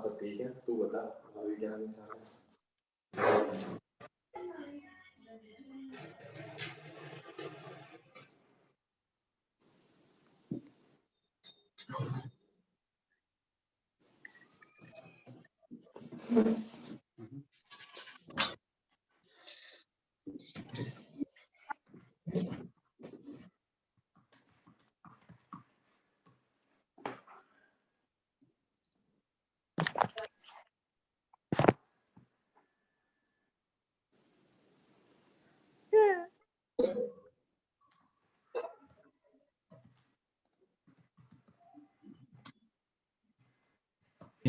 सब ठीक है, तू बता अभी क्या है?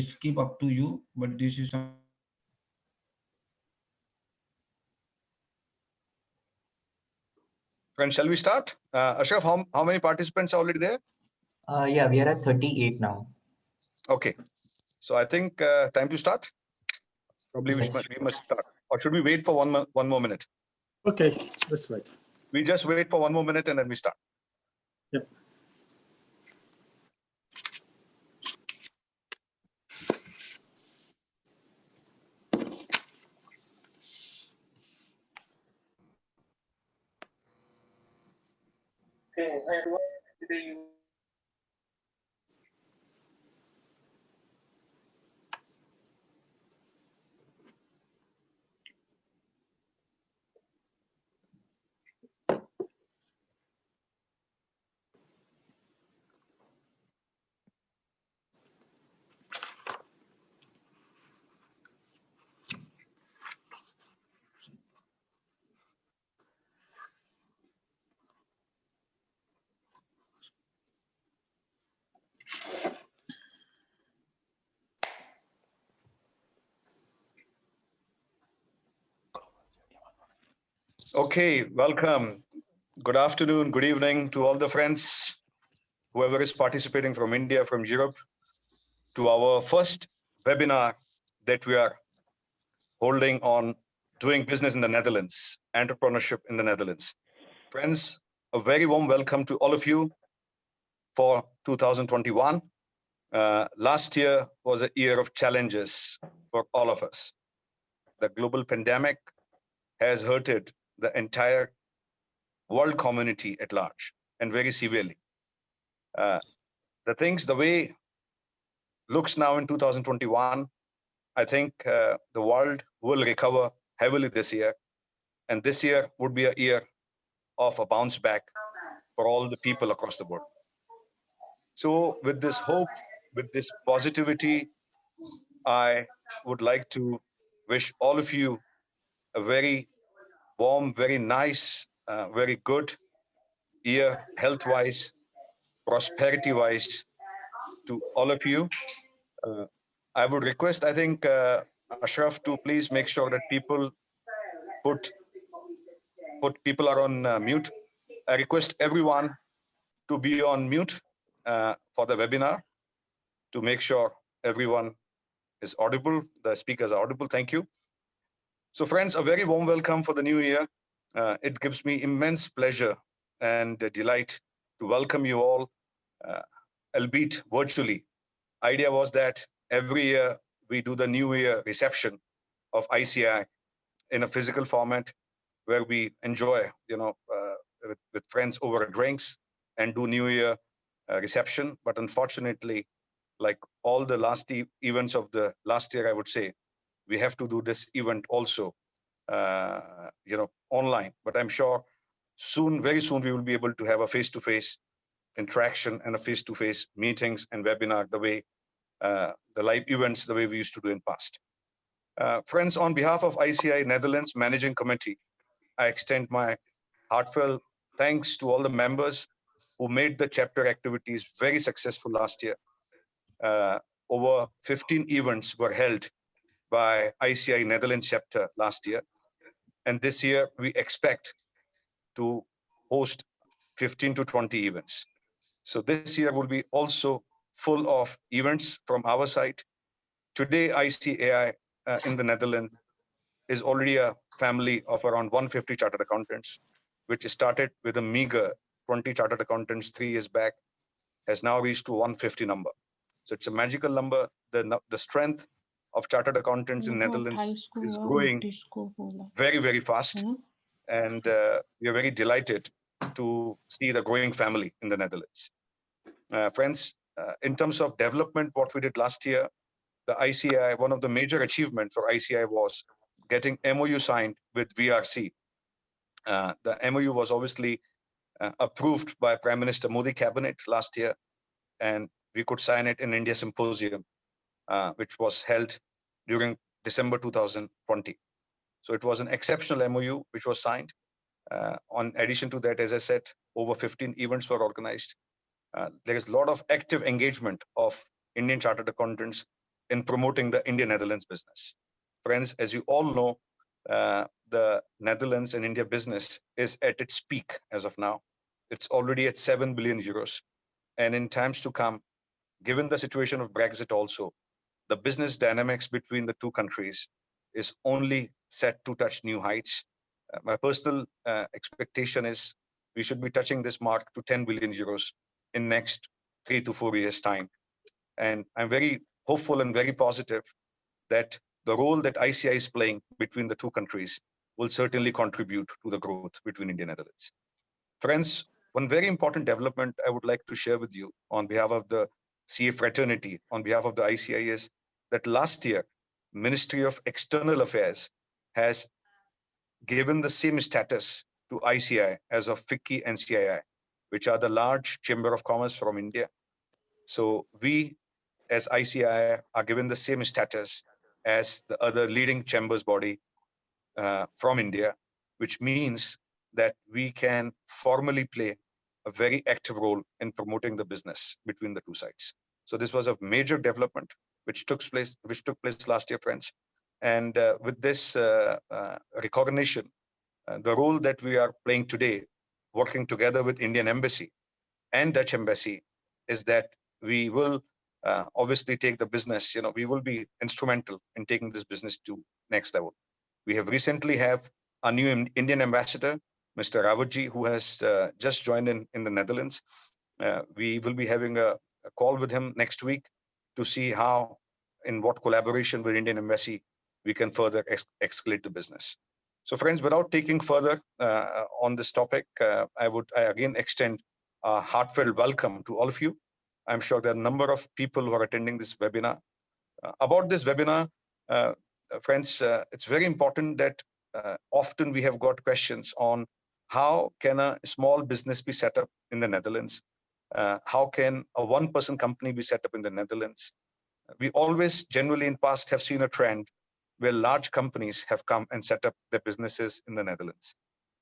It's keep up to you, but this is Friends, shall we start? Ashraf, how many participants are already there? Yeah, we are at 38 now. Okay, so I think time to start. Probably we must start, or should we wait for one more minute? Okay, let's wait. We just wait for one more minute and then we start. Yep. Okay, everyone, today you Okay, welcome. Good afternoon, good evening to all the friends, whoever is participating from India, from Europe, to our first webinar that we are holding on doing business in the Netherlands, entrepreneurship in the Netherlands. Friends, a very warm welcome to all of you for 2021. Last year was a year of challenges for all of us. The global pandemic has hurted the entire world community at large and very severely. The way looks now in 2021, I think the world will recover heavily this year. And this year would be a year of a bounce back for all the people across the board. So with this hope, with this positivity, I would like to wish all of you a very warm, very nice, very good year, health-wise, prosperity-wise, to all of you. I would request, I think, Ashraf, to please make sure that people people are on mute. I request everyone to be on mute for the webinar to make sure everyone is audible, the speakers are audible. Thank you. So friends, a very warm welcome for the new year. It gives me immense pleasure and delight to welcome you all, albeit virtually. Idea was that every year we do the new year reception of ICAI in a physical format where we enjoy, with friends over drinks and do new year reception. But unfortunately, like all the last events of the last year, I would say, we have to do this event also, online. But I'm sure very soon, we will be able to have a face-to-face interaction and a face-to-face meetings and webinar the way the live events, the way we used to do in past. Friends, on behalf of ICAI Netherlands Managing Committee, I extend my heartfelt thanks to all the members who made the chapter activities very successful last year. Over 15 events were held by ICAI Netherlands chapter last year. And this year, we expect to host 15 to 20 events. So this year will be also full of events from our side. Today, ICAI in the Netherlands is already a family of around 150 chartered accountants, which started with a meager 20 chartered accountants 3 years back, has now reached to 150 number. So it's a magical number. The strength of chartered accountants in Netherlands is growing very, very fast. And we are very delighted to see the growing family in the Netherlands. Friends, in terms of development, what we did last year, the ICAI, one of the major achievements for ICAI was getting MOU signed with VRC. The MOU was obviously approved by Prime Minister Modi cabinet last year, and we could sign it in India Symposium, which was held during December 2020. So it was an exceptional MOU which was signed. On addition to that, as I said, over 15 events were organized. There is a lot of active engagement of Indian chartered accountants in promoting the India-Netherlands business. Friends, as you all know, the Netherlands and India business is at its peak as of now. It's already at 7 billion euros. And in times to come, given the situation of Brexit also, the business dynamics between the two countries is only set to touch new heights. My personal expectation is we should be touching this mark to 10 billion euros in next 3 to 4 years time. And I'm very hopeful and very positive that the role that ICI is playing between the two countries will certainly contribute to the growth between India and Netherlands. Friends, one very important development I would like to share with you on behalf of the CA fraternity, on behalf of the ICI, is that last year, Ministry of External Affairs has given the same status to ICI as of FICCI and CII, which are the large chamber of commerce from India. So we, as ICI, are given the same status as the other leading chambers body from India, which means that we can formally play a very active role in promoting the business between the two sides. So this was a major development which took place last year, friends. And with this recognition, the role that we are playing today, working together with Indian Embassy and Dutch Embassy, is that we will obviously take the business, we will be instrumental in taking this business to next level. We have recently have a new Indian ambassador, Mr. Rawatji, who has just joined in the Netherlands. We will be having a call with him next week to see how, in what collaboration with Indian Embassy, we can further escalate the business. So friends, without taking further on this topic, I again extend a heartfelt welcome to all of you. I'm sure there are a number of people who are attending this webinar. About this webinar, friends, it's very important that often we have got questions on how can a small business be set up in the Netherlands? How can a one-person company be set up in the Netherlands? We always generally in past have seen a trend where large companies have come and set up their businesses in the Netherlands.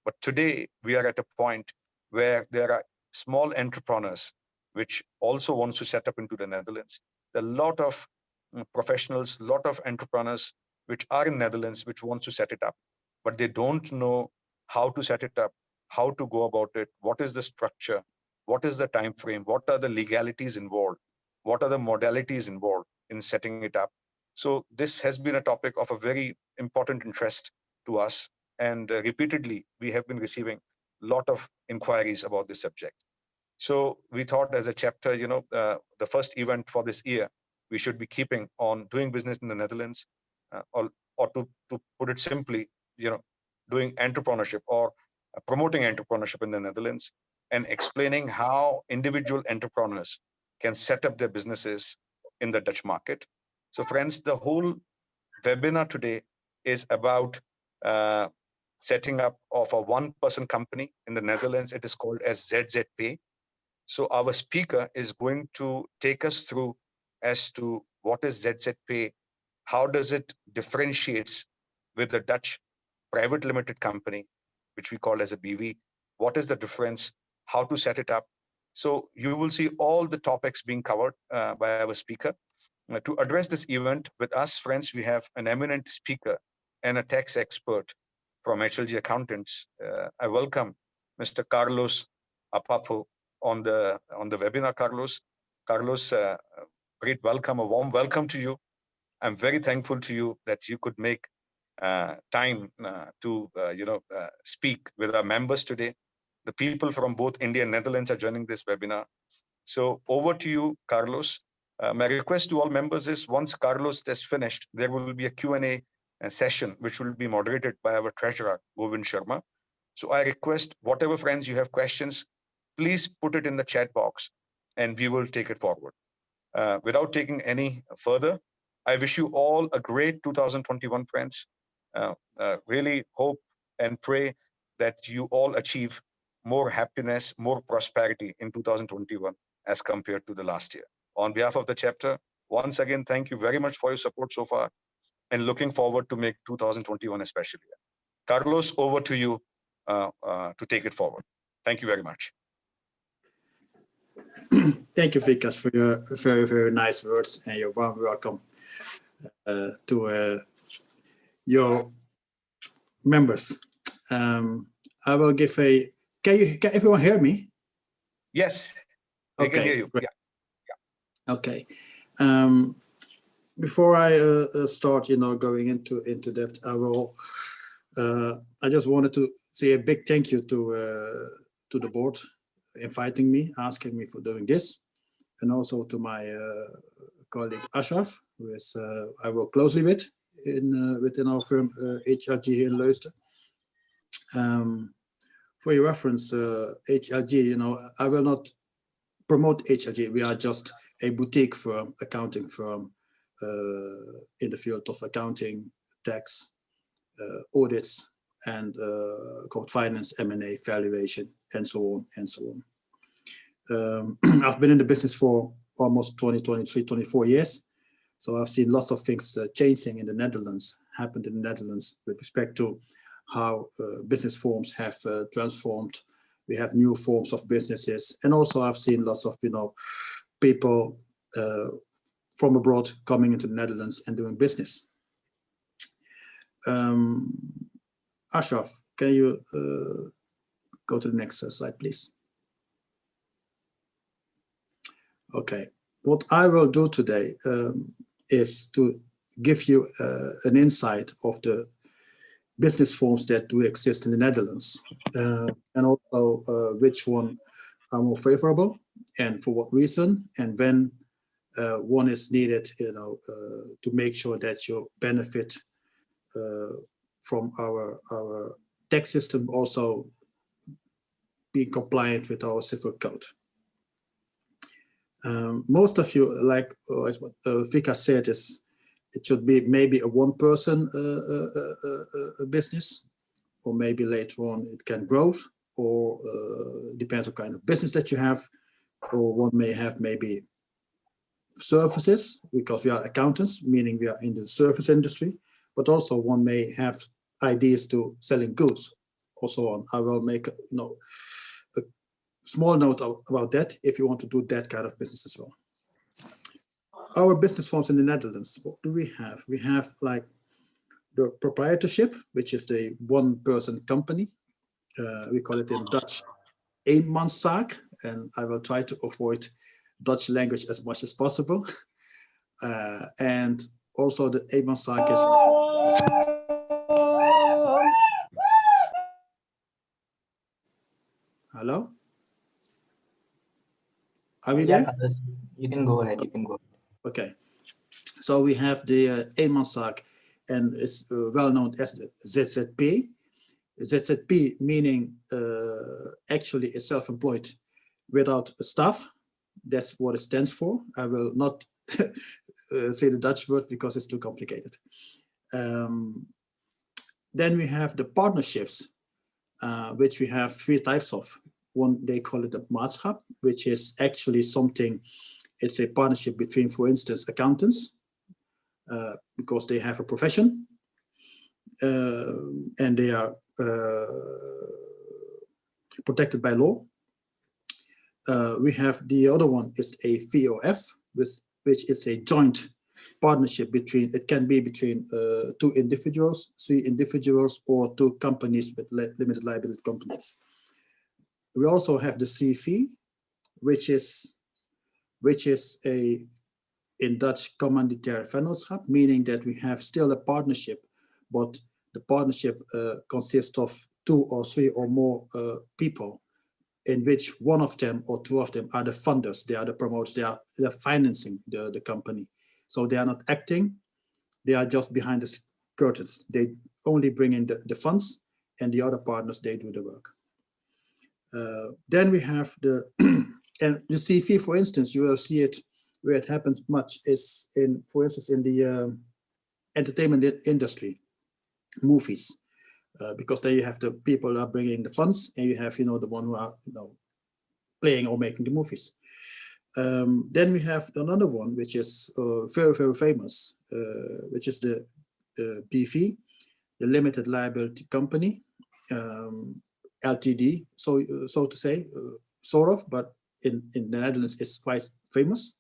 But today we are at a point where there are small entrepreneurs which also wants to set up into the Netherlands. There are a lot of professionals, a lot of entrepreneurs which are in Netherlands which wants to set it up, but they don't know how to set it up, how to go about it, what is the structure, what is the time frame, what are the legalities involved, what are the modalities involved in setting it up. So this has been a topic of a very important interest to us, and repeatedly we have been receiving a lot of inquiries about this subject. So we thought as a chapter, the first event for this year, we should be keeping on doing business in the Netherlands, or to put it simply, doing entrepreneurship or promoting entrepreneurship in the Netherlands, and explaining how individual entrepreneurs can set up their businesses in the Dutch market. So friends, the whole webinar today is about setting up of a one-person company in the Netherlands. It is called as ZZP. So our speaker is going to take us through as to what is ZZP, how does it differentiates with the Dutch private limited company, which we call as a BV, what is the difference, how to set it up. So you will see all the topics being covered by our speaker. To address this event with us, friends, we have an eminent speaker and a tax expert from HLG Accountants. I welcome Mr. Carlos Apapoe on the webinar. Carlos, great welcome, a warm welcome to you. I'm very thankful to you that you could make time to speak with our members today. The people from both India and Netherlands are joining this webinar. So over to you, Carlos. My request to all members is once Carlos has finished, there will be a Q&A session, which will be moderated by our treasurer, Govind Sharma. So I request whatever friends you have questions, please put it in the chat box and we will take it forward. Without taking any further, I wish you all a great 2021, friends. Really hope and pray that you all achieve more happiness, more prosperity in 2021 as compared to the last year. On behalf of the chapter, once again, thank you very much for your support so far and looking forward to make 2021 a special year. Carlos, over to you to take it forward. Thank you very much. Thank you, Vikas, for your very, very nice words and your warm welcome to your members. I will give a. Can everyone hear me? Yes, we can hear you. Great. Yeah. Okay. Before I start, going into that, I just wanted to say a big thank you to the board inviting me, asking me for doing this, and also to my colleague Ashraf, who is I work closely with within our firm HLG here in Leusden. For your reference, HLG, I will not promote HLG. We are just a boutique firm, accounting firm in the field of accounting, tax, audits, and corporate finance, M&A, valuation, and so on and so on. I've been in the business for almost 24 years. So I've seen lots of things changing in the Netherlands, happened in the Netherlands with respect to how business forms have transformed. We have new forms of businesses. And also I've seen lots of, people from abroad coming into the Netherlands and doing business. Ashraf, can you go to the next slide, please? Okay, what I will do today is to give you an insight of the business forms that do exist in the Netherlands, and also which one are more favorable and for what reason, and when one is needed, to make sure that you benefit from our tax system, also being compliant with our civil code. Most of you, like what Vikas said, it should be maybe a one-person business, or maybe later on it can grow, or depends on kind of business that you have, or one may have maybe services, because we are accountants, meaning we are in the service industry, but also one may have ideas to selling goods, or so on. I will make a small note about that if you want to do that kind of business as well. Our business forms in the Netherlands, what do we have? We have like the proprietorship, which is the one-person company. We call it in Dutch eenmanszaak, and I will try to avoid Dutch language as much as possible. And also the eenmanszaak is... Hello? Are we there? Yeah, you can go ahead. You can go. Okay. So we have the eenmanszaak, and it's well known as the ZZP. ZZP meaning actually is self-employed without staff. That's what it stands for. I will not say the Dutch word because it's too complicated. Then we have the partnerships, which we have three types of. One, they call it a maatschap, which is actually something, it's a partnership between, for instance, accountants, because they have a profession, and they are protected by law. We have the other one is a VOF, which is a joint partnership between, it can be between two individuals, three individuals, or two companies with limited liability companies. We also have the CV, which is a, in Dutch, commanditair vennootschap, meaning that we have still a partnership, but the partnership consists of two or three or more people in which one of them or two of them are the funders, they are the promoters, they're financing the company. So they are not acting, they are just behind the curtains. They only bring in the funds, and the other partners, they do the work. Then we have the, and the CV, for instance, you will see it where it happens much is in, for instance, in the entertainment industry, movies, because there you have the people that are bringing the funds, and you have, the one who are, playing or making the movies. Then we have another one, which is very, very famous, which is the BV, the limited liability company, LTD, so to say, sort of, but in the Netherlands it's quite famous.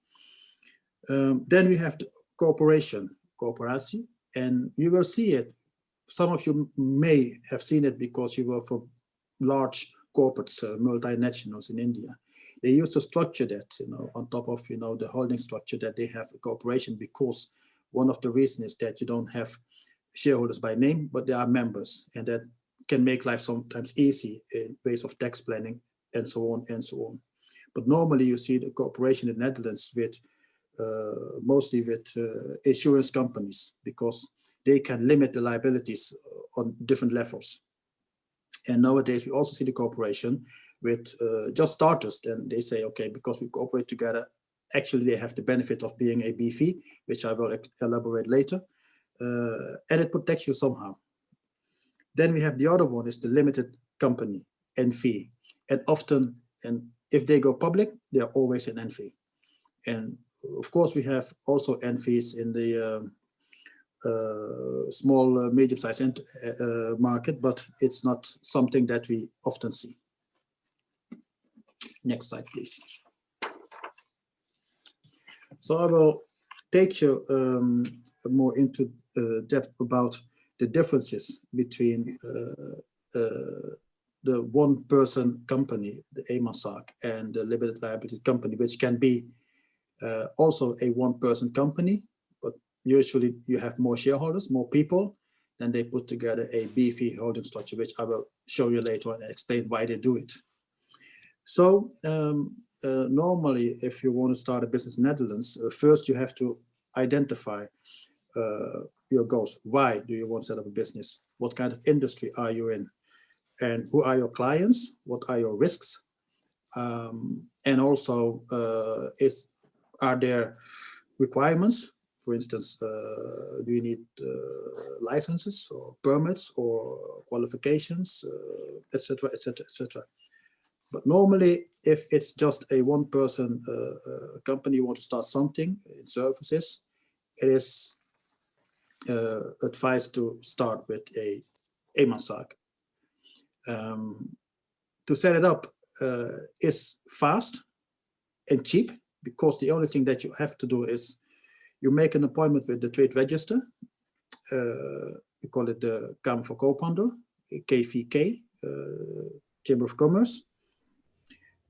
Then we have the corporatie, and you will see it. Some of you may have seen it because you work for large corporates, multinationals in India. They used to structure that, on top of, the holding structure, that they have a corporation, because one of the reasons is that you don't have shareholders by name, but they are members, and that can make life sometimes easy in ways of tax planning and so on and so on. But normally you see the corporation in the Netherlands with mostly with insurance companies, because they can limit the liabilities on different levels. And nowadays we also see the corporation with just starters. Then they say, okay, because we cooperate together, actually they have the benefit of being a BV, which I will elaborate later, and it protects you somehow. Then we have the other one, is the limited company, NV, and often, and if they go public, they are always an NV. And of course, we have also NVs in the small, medium-sized market, but it's not something that we often see. Next slide, please. So I will take you more into depth about the differences between the one-person company, the eenmanszaak, and the limited liability company, which can be also a one-person company, but usually you have more shareholders, more people, then they put together a BV holding structure, which I will show you later and explain why they do it. So normally, if you want to start a business in the Netherlands, first you have to identify your goals. Why do you want to set up a business? What kind of industry are you in? And who are your clients? What are your risks? And also, are there requirements? For instance, do you need licenses or permits or qualifications, etc., etc., etc. But normally, if it's just a one-person company, you want to start something in services, it is advised to start with a eenmanszaak. To set it up is fast and cheap, because the only thing that you have to do is you make an appointment with the trade register. We call it the Kamer van Koophandel, KVK, Chamber of Commerce.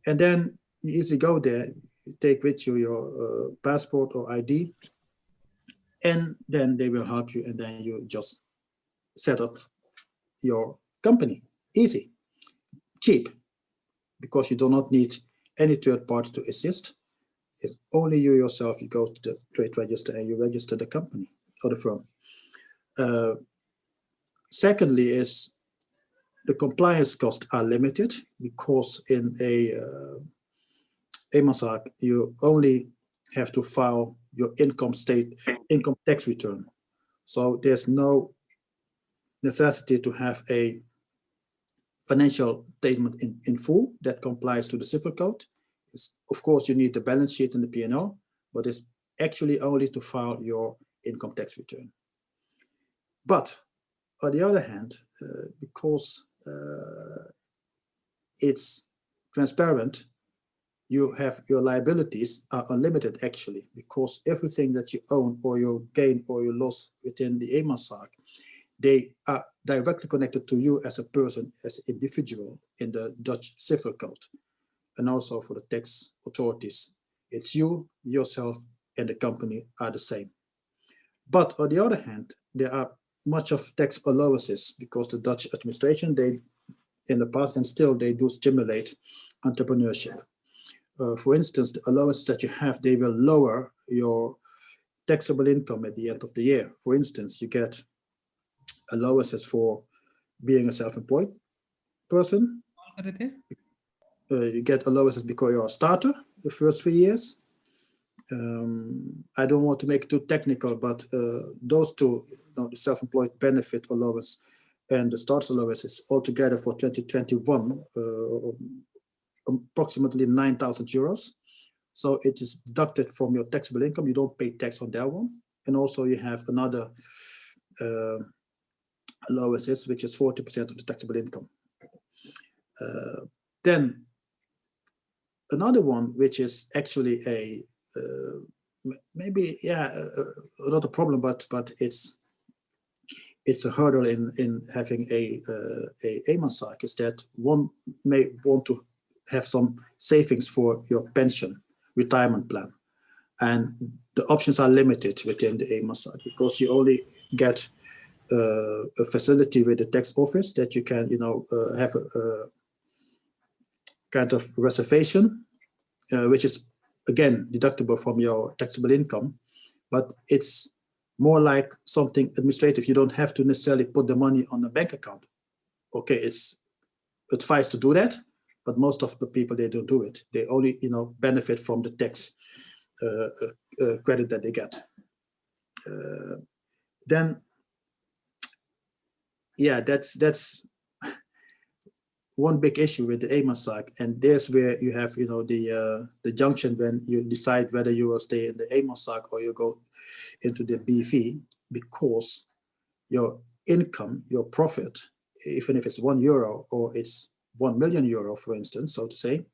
And then you easily go there, you take with you your passport or ID, and then they will help you, and then you just set up your company. Easy, cheap, because you do not need any third party to assist. It's only you yourself. You go to the trade register and you register the company or the firm. Secondly is the compliance costs are limited, because in a eenmanszaak, you only have to file your income tax return. So there's no necessity to have a financial statement in full that complies to the civil code. Of course, you need the balance sheet and the P&L, but it's actually only to file your income tax return. But on the other hand, because it's transparent, you have your liabilities are unlimited actually, because everything that you own or you gain or you lose within the eenmanszaak, they are directly connected to you as a person, as an individual in the Dutch civil code. And also for the tax authorities, it's you, yourself, and the company are the same. But on the other hand, there are much of tax allowances, because the Dutch administration, they in the past, and still they do stimulate entrepreneurship. For instance, the allowances that you have, they will lower your taxable income at the end of the year. For instance, you get allowances for being a self-employed person. You get allowances because you're a starter the first 3 years. I don't want to make it too technical, but those two, the self-employed benefit allowance and the starter allowance is altogether for 2021 approximately 9,000 euros. So it is deducted from your taxable income. You don't pay tax on that one. And also you have another allowances, which is 40% of the taxable income. Then another one, which is actually a maybe not a problem, but it's a hurdle in having a AMASAC, is that one may want to have some savings for your pension retirement plan, and the options are limited within the AMASAC because you only get a facility with the tax office that you can have a kind of reservation, which is again deductible from your taxable income, but it's more like something administrative. You don't have to necessarily put the money on a bank account. Okay, it's advised to do that, but most of the people, they don't do it. They only benefit from the tax credit that they get. Then that's one big issue with the AMASAC, and there's where you have the junction when you decide whether you will stay in the AMASAC or you go into the BV, because your income, your profit, even if it's €1 or it's 1 million euro, for instance, so to say,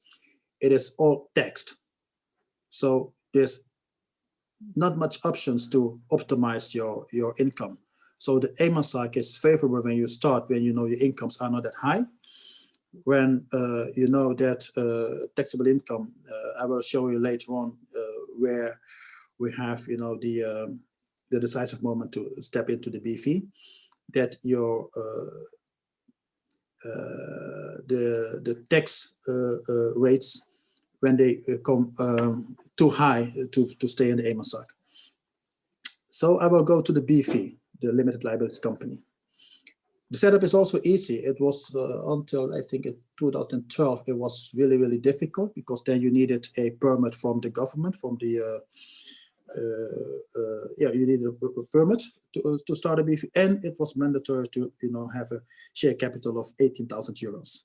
it is all taxed. So there's not much options to optimize your income. So the AMASAC is favorable when you start, when your incomes are not that high. When you know that taxable income, I will show you later on where we have the decisive moment to step into the BV, that your the tax rates, when they come too high to stay in the AMASAC. So I will go to the BV, the limited liability company. The setup is also easy. It was until I think in 2012, it was really, really difficult, because then you needed a permit from the government, from the you needed a permit to start a BV, and it was mandatory to have a share capital of 18,000 euros.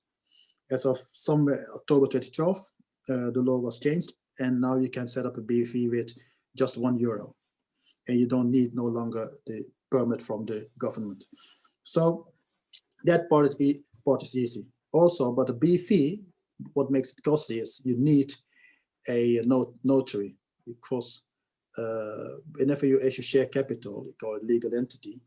As of somewhere October 2012, the law was changed, and now you can set up a BV with just €1, and you don't need no longer the permit from the government. So that part is easy. Also, but the BV, what makes it costly is you need a notary, because whenever you issue share capital, you call it legal entity,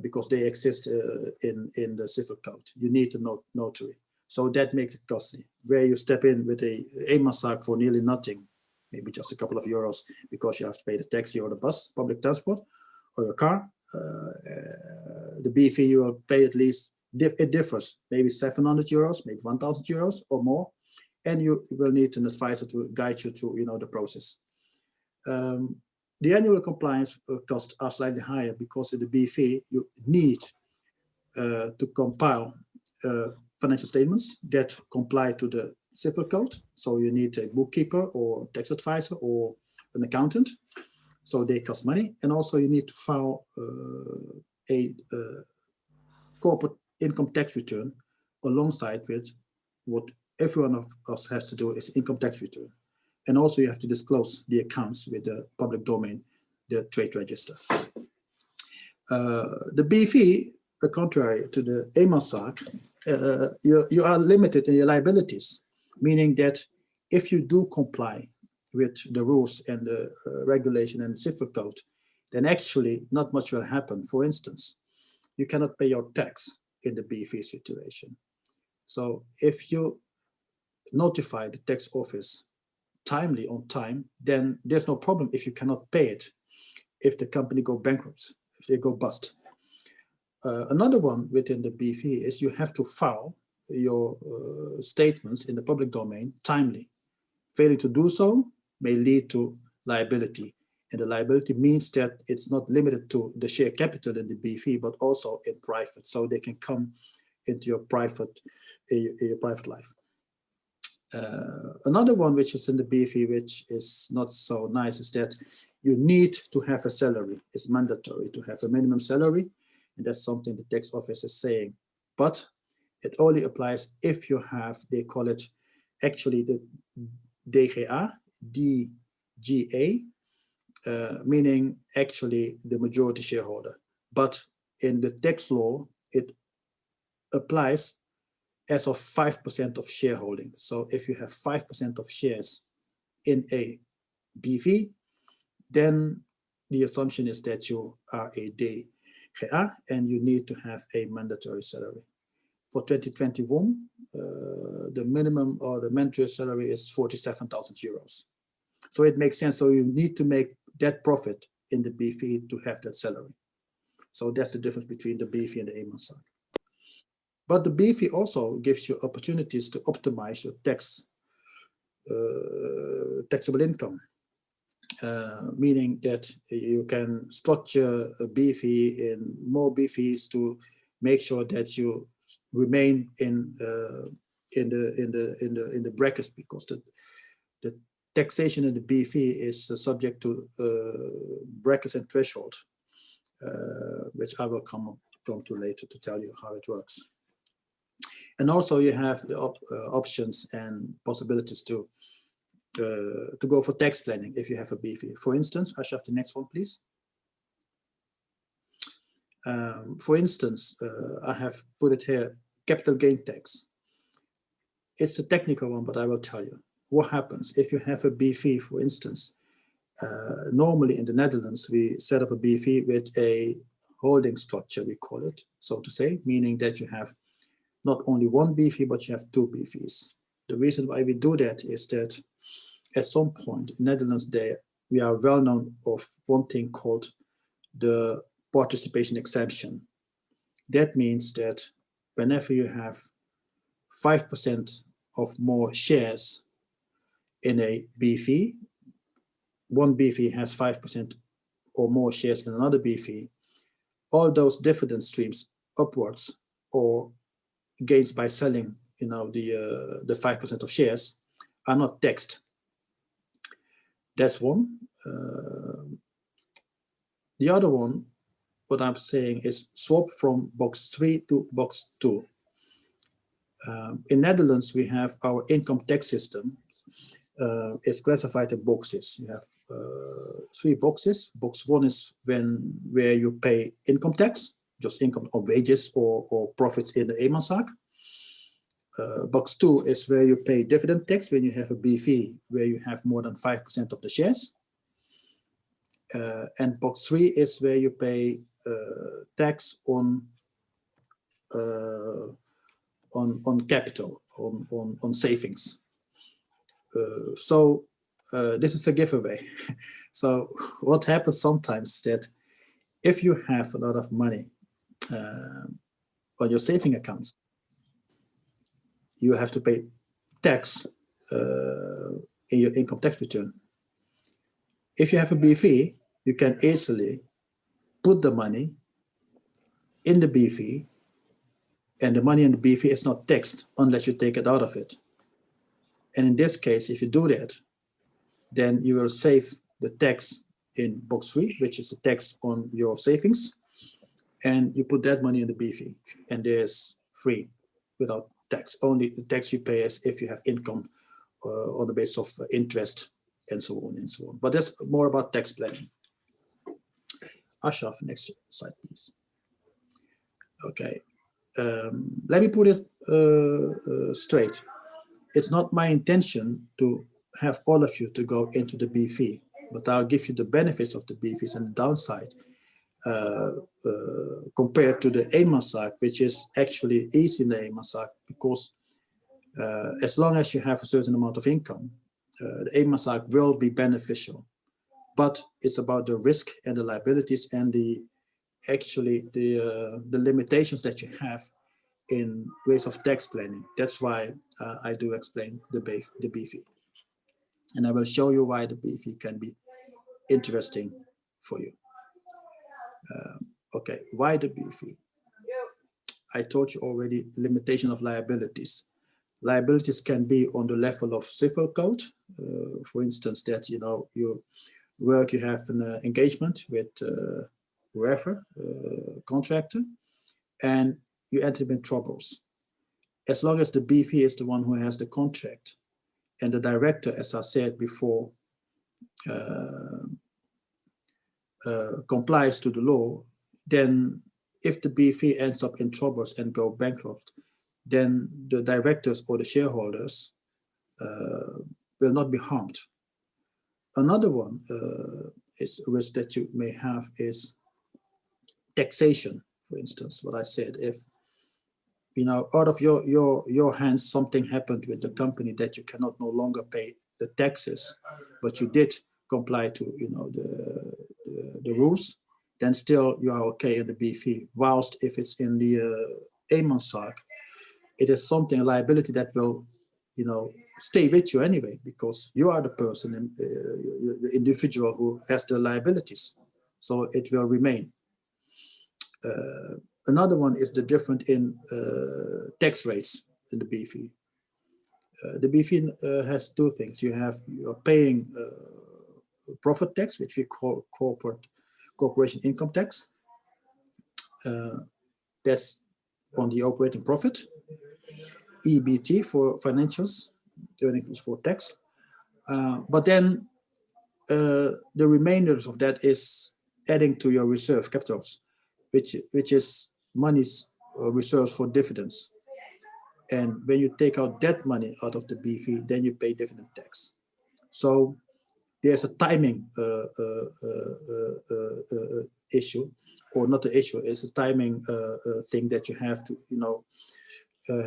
because they exist in the civil code, you need a notary. So that makes it costly. Where you step in with a AMASAC for nearly nothing, maybe just a couple of euros, because you have to pay the taxi or the bus, public transport, or your car. The BV, you will pay at least, it differs, maybe 700 euros, maybe 1,000 euros or more, and you will need an advisor to guide you through the process. The annual compliance costs are slightly higher, because in the BV you need to compile financial statements that comply to the civil code. So you need a bookkeeper or tax advisor or an accountant. So they cost money. And also you need to file a corporate income tax return alongside with what every one of us has to do, is income tax return. And also you have to disclose the accounts with the public domain, the trade register. The BV, contrary to the AMASAC, you are limited in your liabilities, meaning that if you do comply with the rules and the regulation and the civil code, then actually not much will happen. For instance, you cannot pay your tax in the BV situation. So if you notify the tax office timely on time, then there's no problem if you cannot pay it, if the company go bankrupt, if they go bust. Another one within the BV is you have to file your statements in the public domain timely. Failing to do so may lead to liability. And the liability means that it's not limited to the share capital in the BV, but also in private. So they can come into your private life. Another one which is in the BV, which is not so nice, is that you need to have a salary. It's mandatory to have a minimum salary. And that's something the tax office is saying. But it only applies if you have, they call it actually the DGA, meaning actually the majority shareholder. But in the tax law, it applies as of 5% of shareholding. So if you have 5% of shares in a BV, then the assumption is that you are a DGA and you need to have a mandatory salary. For 2021, the minimum or the mandatory salary is 47,000 euros. So it makes sense. So you need to make that profit in the BV to have that salary. So that's the difference between the BV and the eenmanszaak. But the BV also gives you opportunities to optimize your taxable income, meaning that you can structure a BV in more BVs to make sure that you remain in the brackets, because the taxation in the BV is subject to brackets and threshold, which I will come to later to tell you how it works. And also you have the options and possibilities to go for tax planning if you have a BV. For instance, I shall have the next one, please. For instance, I have put it here, capital gain tax. It's a technical one, but I will tell you. What happens if you have a BV, for instance? Normally in the Netherlands, we set up a BV with a holding structure, we call it, so to say, meaning that you have not only one BV, but you have two BVs. The reason why we do that is that at some point in Netherlands, we are well known of one thing called the participation exemption. That means that whenever you have 5% of more shares in a BV, one BV has 5% or more shares in another BV, all those dividend streams upwards or gains by selling, the 5% of shares are not taxed. That's one. The other one, what I'm saying is swap from box 3 to box 2. In Netherlands, we have our income tax system. It's classified in boxes. You have 3 boxes. Box 1 is where you pay income tax, just income or wages or profits in the eenmanszaak. Box 2 is where you pay dividend tax when you have a BV where you have more than 5% of the shares. And box 3 is where you pay tax on capital, on savings. So this is a giveaway. So what happens sometimes is that if you have a lot of money on your saving accounts, you have to pay tax in your income tax return. If you have a BV, you can easily put the money in the BV, and the money in the BV is not taxed unless you take it out of it. And in this case, if you do that, then you will save the tax in box 3, which is the tax on your savings, and you put that money in the BV, and there's free without tax. Only the tax you pay is if you have income on the basis of interest and so on and so on. But that's more about tax planning. Ashraf, next slide, please. Okay, let me put it straight. It's not my intention to have all of you to go into the BV, but I'll give you the benefits of the BVs and the downside compared to the eenmanszaak, which is actually easy in the eenmanszaak, because as long as you have a certain amount of income, the eenmanszaak will be beneficial. But it's about the risk and the liabilities and the limitations that you have in ways of tax planning. That's why I do explain the BV. And I will show you why the BV can be interesting for you. Okay, why the BV? I told you already, limitation of liabilities. Liabilities can be on the level of civil code. For instance, that you work, you have an engagement with whoever, contractor, and you enter in troubles. As long as the BV is the one who has the contract, and the director, as I said before, complies to the law, then if the BV ends up in troubles and go bankrupt, then the directors or the shareholders will not be harmed. Another one is a risk that you may have is taxation. For instance, what I said, if out of your hands something happened with the company that you cannot no longer pay the taxes, but you did comply to the rules, then still you are okay in the BV. Whilst if it's in the eenmanszaak, it is something, a liability that will stay with you anyway, because you are the person, the individual who has the liabilities, so it will remain. Another one is the difference in tax rates in the BV. The BV has two things. You are paying profit tax, which we call corporation income tax. That's on the operating profit. EBT for financials, earnings for tax. But then the remainders of that is adding to your reserve capitals, which is money's reserves for dividends. And when you take out that money out of the BV, then you pay dividend tax. So there's a timing issue, or not the issue, it's a timing thing that you have to,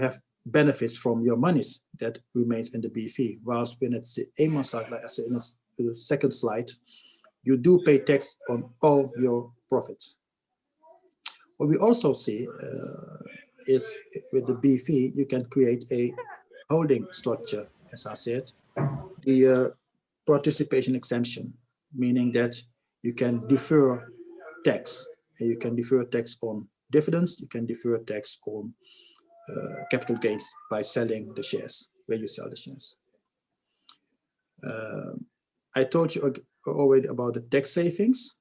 have benefits from your monies that remains in the BV. Whilst when it's the eenmanszaak, like I said in the second slide, you do pay tax on all your profits. What we also see is with the BV, you can create a holding structure, as I said, the participation exemption, meaning that you can defer tax. And you can defer tax on dividends, you can defer tax on capital gains by selling the shares, when you sell the shares. I told you already about the tax savings,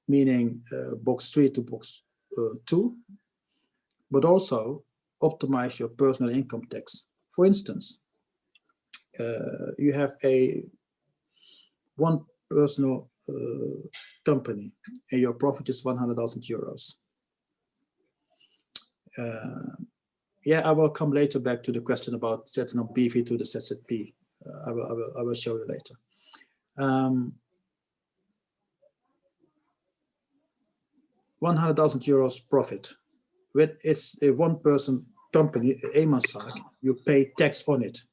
meaning box 3 to box 2, but also optimize your personal income tax. For instance, you have one personal company and your profit is 100,000 euros. Yeah, I will come later back to the question about setting up BV to the ZZP. I will show you later. 100,000 euros profit. When it's a one-person company, eenmanszaak, you pay tax on it,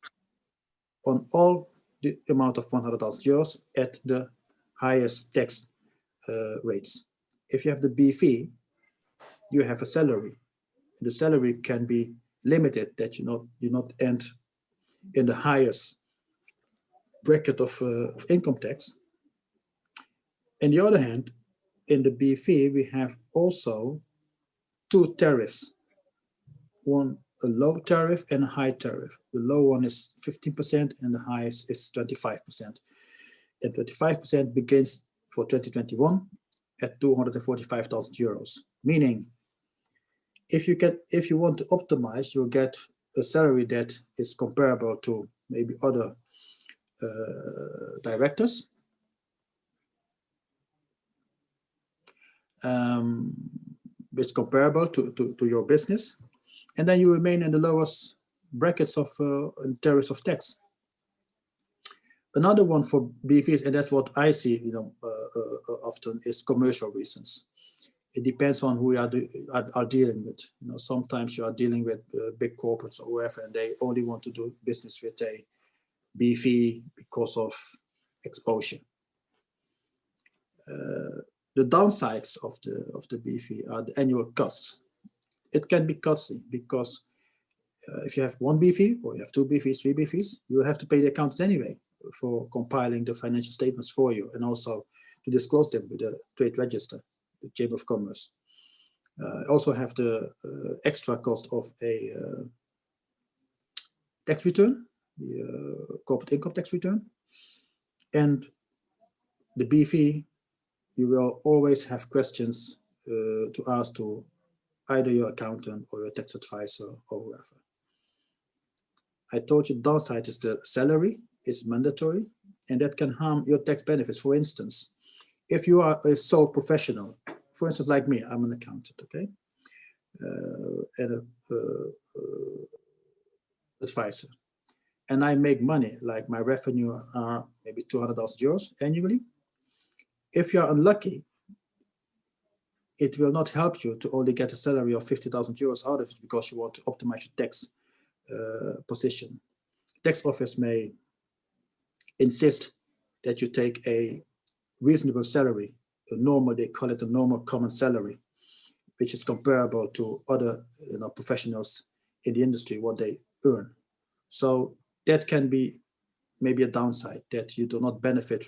on all the amount of 100,000 euros at the highest tax rates. If you have the BV, you have a salary. The salary can be limited, that you not end in the highest bracket of income tax. On the other hand, in the BV, we have also two tariffs, one a low tariff and a high tariff. The low one is 15% and the highest is 25%. And 25% begins for 2021 at 245,000 euros, meaning if you want to optimize, you'll get a salary that is comparable to maybe other directors. It's comparable to your business, and then you remain in the lowest brackets of tariffs of tax. Another one for BVs, and that's what I see, often, is commercial reasons. It depends on who you are dealing with. Sometimes you are dealing with big corporates or whoever, and they only want to do business with a BV because of exposure. The downsides of the BV are the annual costs. it can be costly because if you have one BV or you have two BVs, three BVs, you will have to pay the accountant anyway for compiling the financial statements for you and also to disclose them with the trade register, the Chamber of Commerce. Also have the extra cost of a tax return, the corporate income tax return. And the BV, you will always have questions to ask to either your accountant or your tax advisor or whoever. I told you the downside is the salary is mandatory and that can harm your tax benefits. For instance, if you are a sole professional, for instance, like me, I'm an accountant, okay? And advisor. And I make money, like my revenue are maybe 200,000 euros annually. If you're unlucky, it will not help you to only get a salary of 50,000 euros out of it because you want to optimize your tax position. Tax office may insist that you take a reasonable salary, a normal, they call it a normal common salary, which is comparable to other professionals in the industry, what they earn. So that can be maybe a downside, that you do not benefit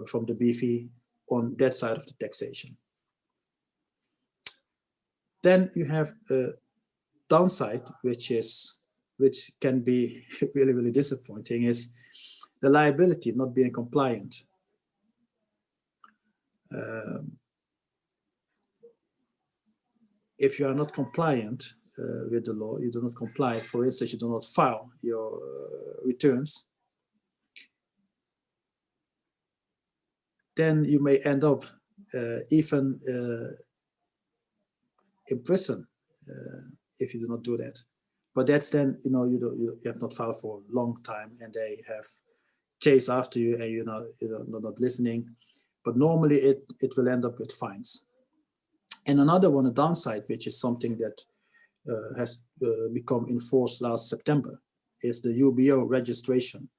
from the BV on that side of the taxation. Then you have a downside, which can be really, really disappointing, is the liability not being compliant. If you are not compliant with the law, you do not comply, for instance, you do not file your returns, then you may end up even in prison if you do not do that. But that's then, you have not filed for a long time and they have chased after you and you're not listening. But normally it will end up with fines. And another one, a downside, which is something that has become enforced last September, is the UBO registration.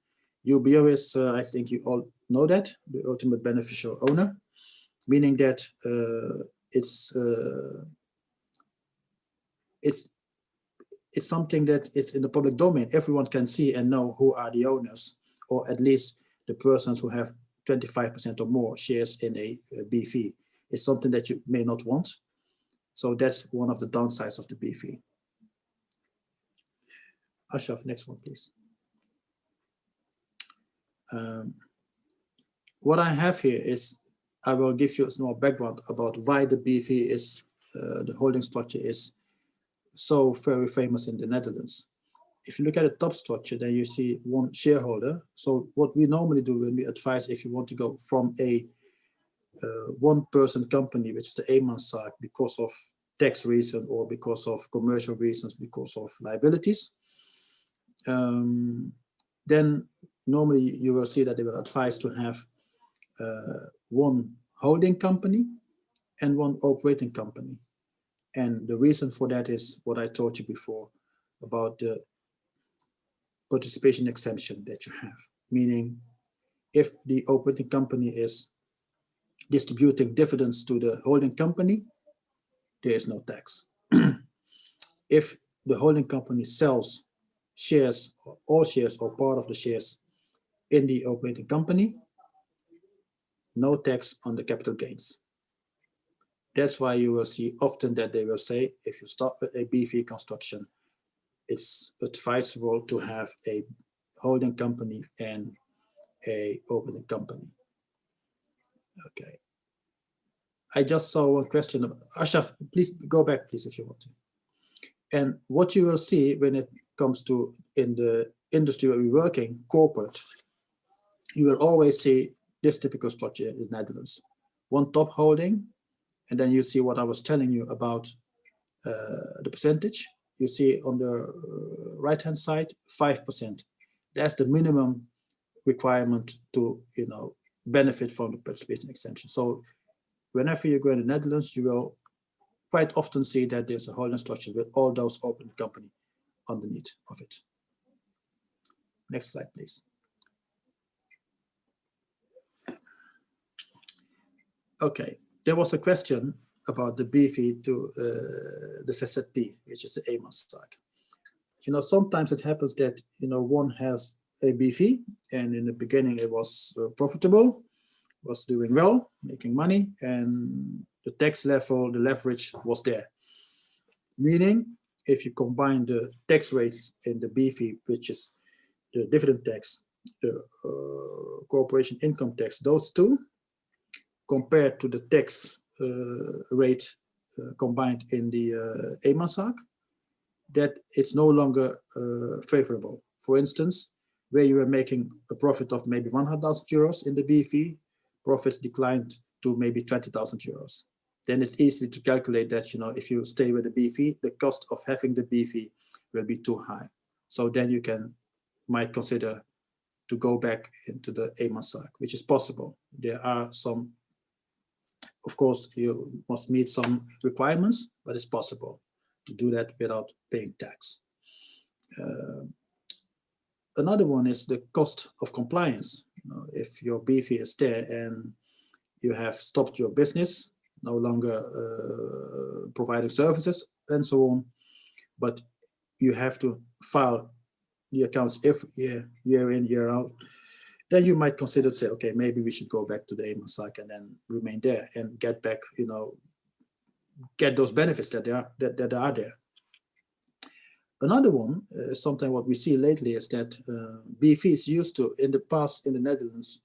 UBO is, I think you all know that, the ultimate beneficial owner, meaning that it's something that is in the public domain. Everyone can see and know who are the owners, or at least the persons who have 25% or more shares in a BV. It's something that you may not want. So that's one of the downsides of the BV. Ashraf, next one, please. What I have here is, I will give you a small background about why the BV is, the holding structure is so very famous in the Netherlands. If you look at the top structure, then you see one shareholder. So what we normally do when we advise, if you want to go from a one-person company, which is the eenmanszaak, because of tax reason or because of commercial reasons, because of liabilities, then normally you will see that they will advise to have one holding company and one operating company. And the reason for that is what I told you before about the participation exemption that you have. Meaning, if the operating company is distributing dividends to the holding company, there is no tax. If the holding company sells shares, or all shares or part of the shares in the operating company, no tax on the capital gains. That's why you will see often that they will say, if you start with a BV construction, it's advisable to have a holding company and a opening company. Okay. I just saw one question of Ashraf, please go back, please, if you want to. And what you will see when it comes to in the industry where we're working, corporate, you will always see this typical structure in the Netherlands. One top holding, and then you see what I was telling you about the percentage. You see on the right-hand side, 5%. That's the minimum requirement to benefit from the participation exemption. So whenever you go in the Netherlands, you will quite often see that there's a holding structure with all those open company underneath of it. Next slide, please. Okay, there was a question about the B fee to the ZZP, which is the eenmanszaak. Sometimes it happens that, one has a B fee, and in the beginning it was profitable, was doing well, making money, and the tax level, the leverage was there. Meaning, if you combine the tax rates in the B fee, which is the dividend tax, the corporation income tax, those two, compared to the tax rate combined in the eenmanszaak, that it's no longer favorable. For instance, where you were making a profit of maybe 100,000 euros in the B fee, profits declined to maybe 20,000 euros. Then it's easy to calculate that, if you stay with the B fee, the cost of having the B fee will be too high. So then you might consider to go back into the eenmanszaak, which is possible. There are some, of course, you must meet some requirements, but it's possible to do that without paying tax. Another one is the cost of compliance. If your B fee is there and you have stopped your business, no longer providing services and so on, but you have to file the accounts every year in, year out, then you might consider say, okay, maybe we should go back to the eenmanszaak and then remain there and get back, get those benefits that are there. Another one, something what we see lately is that B fees used to, in the past in the Netherlands,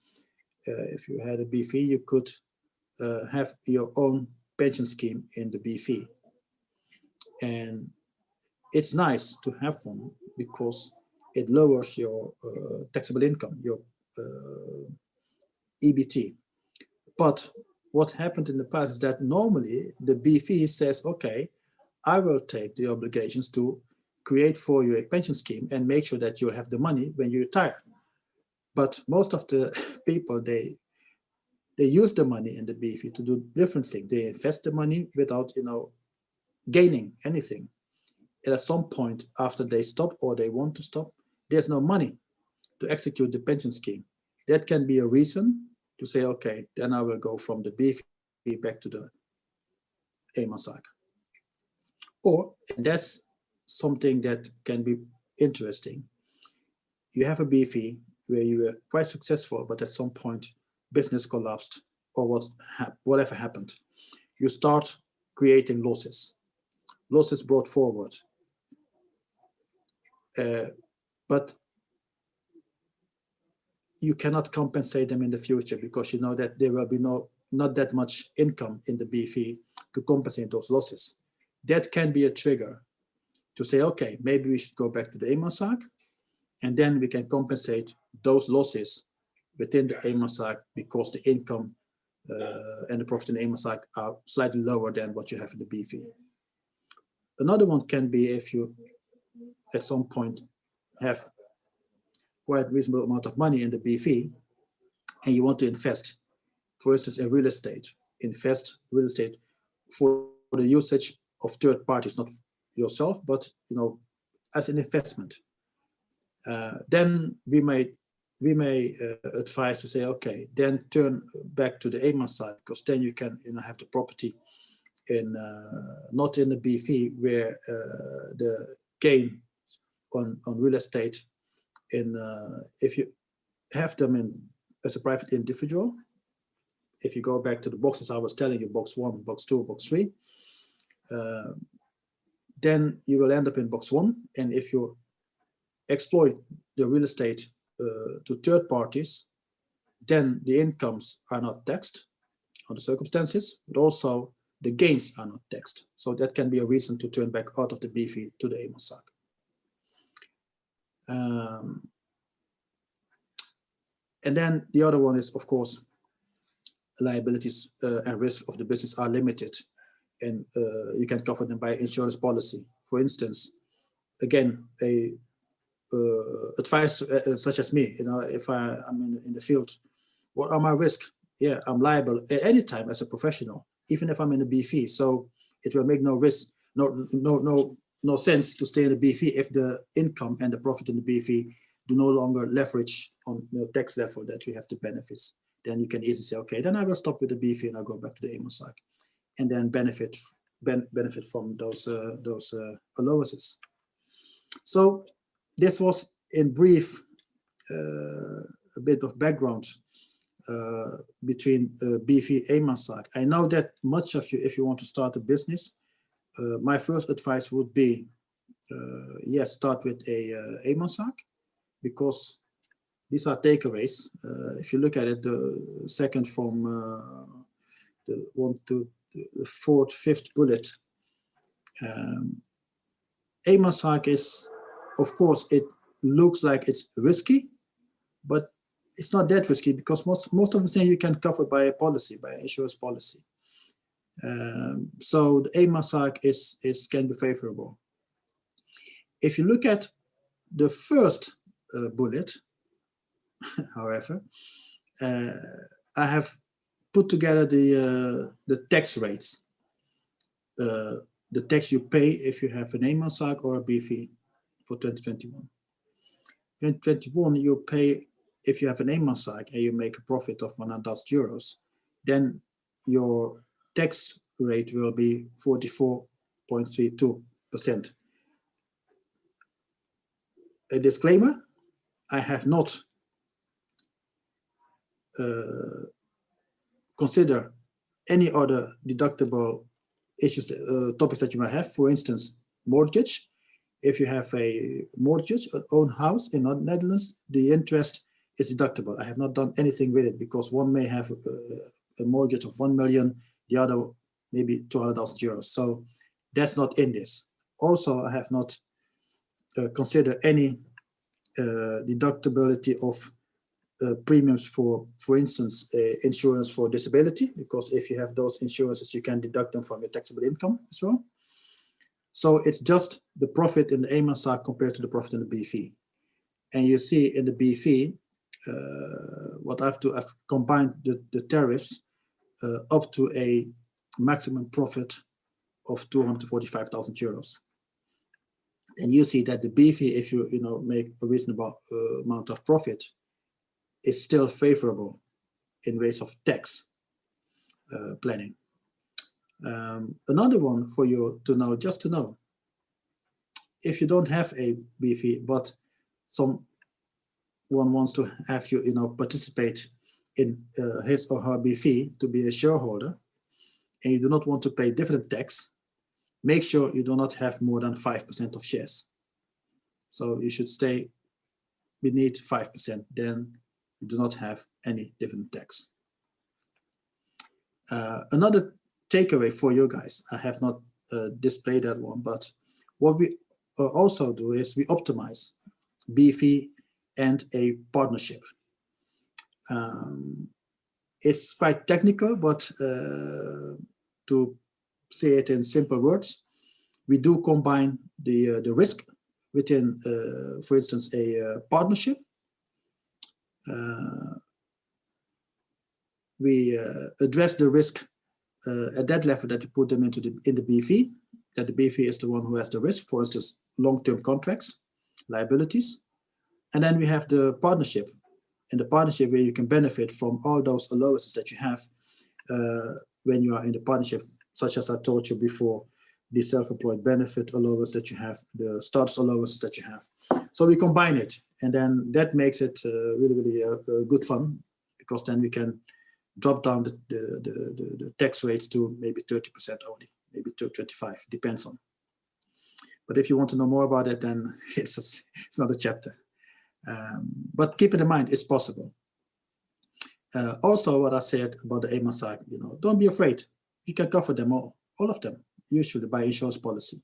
if you had a B fee, you could have your own pension scheme in the B fee. And it's nice to have one because it lowers your taxable income, your EBT. But what happened in the past is that normally the B fee says, okay, I will take the obligations to create for you a pension scheme and make sure that you'll have the money when you retire. But most of the people, they use the money in the B fee to do different things. They invest the money without, gaining anything. And at some point after they stop or they want to stop, there's no money to execute the pension scheme. That can be a reason to say, okay, then I will go from the B fee back to the eenmanszaak. Or, and that's something that can be interesting. You have a B fee where you were quite successful, but at some point business collapsed or whatever happened. You start creating losses brought forward. But you cannot compensate them in the future because you know that there will be not that much income in the B fee to compensate those losses. That can be a trigger to say, okay, maybe we should go back to the eenmanszaak, and then we can compensate those losses within the eenmanszaak because the income and the profit in the eenmanszaak are slightly lower than what you have in the B fee. Another one can be if you at some point have quite a reasonable amount of money in the B fee and you want to invest, for instance, in real estate, invest real estate for the usage of third parties, not yourself, but as an investment. Then we may advise to say, okay, then turn back to the eenmanszaak because then you can have the property in not in the B fee where the gain on real estate if you have them in as a private individual. If you go back to the boxes I was telling you, box 1, box 2, box 3, then you will end up in box 1. And if you exploit the real estate to third parties, then the incomes are not taxed on the circumstances, but also the gains are not taxed. So that can be a reason to turn back out of the B fee to the eenmanszaak. And then the other one is, of course, liabilities and risk of the business are limited, and you can cover them by insurance policy. For instance, again, a advice such as me, if I'm in the field, what are my risks? Yeah, I'm liable at any time as a professional, even if I'm in a B fee. So it will make no risk, no sense to stay in the B fee if the income and the profit in the B fee do no longer leverage on the tax level that we have the benefits. Then you can easily say, okay, then I will stop with the B fee and I'll go back to the eenmanszaak. and then benefit from those allowances. So this was in brief a bit of background between BV AMASAC. I know that much of you, if you want to start a business, my first advice would be, yes, start with a AMASAC, because these are takeaways. If you look at it, the second from the 1 to the 4th, 5th bullet, AMASAC is, of course, it looks like it's risky, but it's not that risky, because most of the things you can cover by a policy, by an insurance policy. So the AMASAC can be favorable. If you look at the first bullet, however, I have put together the tax rates, the tax you pay if you have an AMASAC or a BV for 2021. 2021, you pay, if you have an AMASAC and you make a profit of 100,000 euros, then your tax rate will be 44.32%. A disclaimer, I have not considered any other deductible issues, topics that you might have. For instance, mortgage. If you have a mortgage, an own house in the Netherlands, the interest is deductible. I have not done anything with it, because one may have a mortgage of 1 million, the other maybe 200,000 euros. So that's not in this. Also, I have not considered any deductibility of premiums for instance, insurance for disability, because if you have those insurances, you can deduct them from your taxable income as well. So it's just the profit in the AMASAC compared to the profit in the BV. And you see in the BV, what I've combined the tariffs up to a maximum profit of 245,000 euros. And you see that the BV, if you make a reasonable amount of profit, is still favorable in ways of tax planning. Another one for you to know, just to know, if you don't have a BV, but someone wants to have you, participate in his or her BV to be a shareholder, and you do not want to pay dividend tax, make sure you do not have more than 5% of shares. So you should stay beneath 5%, then you do not have any dividend tax. Another takeaway for you guys, I have not displayed that one, but what we also do is we optimize BV and a partnership. It's quite technical, but to say it in simple words, we do combine the risk within, for instance, a partnership. We address the risk at that level that you put them in the BV, that the BV is the one who has the risk, for instance, long-term contracts, liabilities. And then we have the partnership, and the partnership where you can benefit from all those allowances that you have when you are in the partnership, such as I told you before, the self-employed benefit allowance that you have, the status allowances that you have. So we combine it, and then that makes it really good fun, because then we can drop down the tax rates to maybe 30% only, maybe to 25%, depends on. But if you want to know more about it, then it's another chapter. But keep it in mind, it's possible. Also, what I said about the AMASAC, don't be afraid. You can cover them all of them, usually by insurance policy.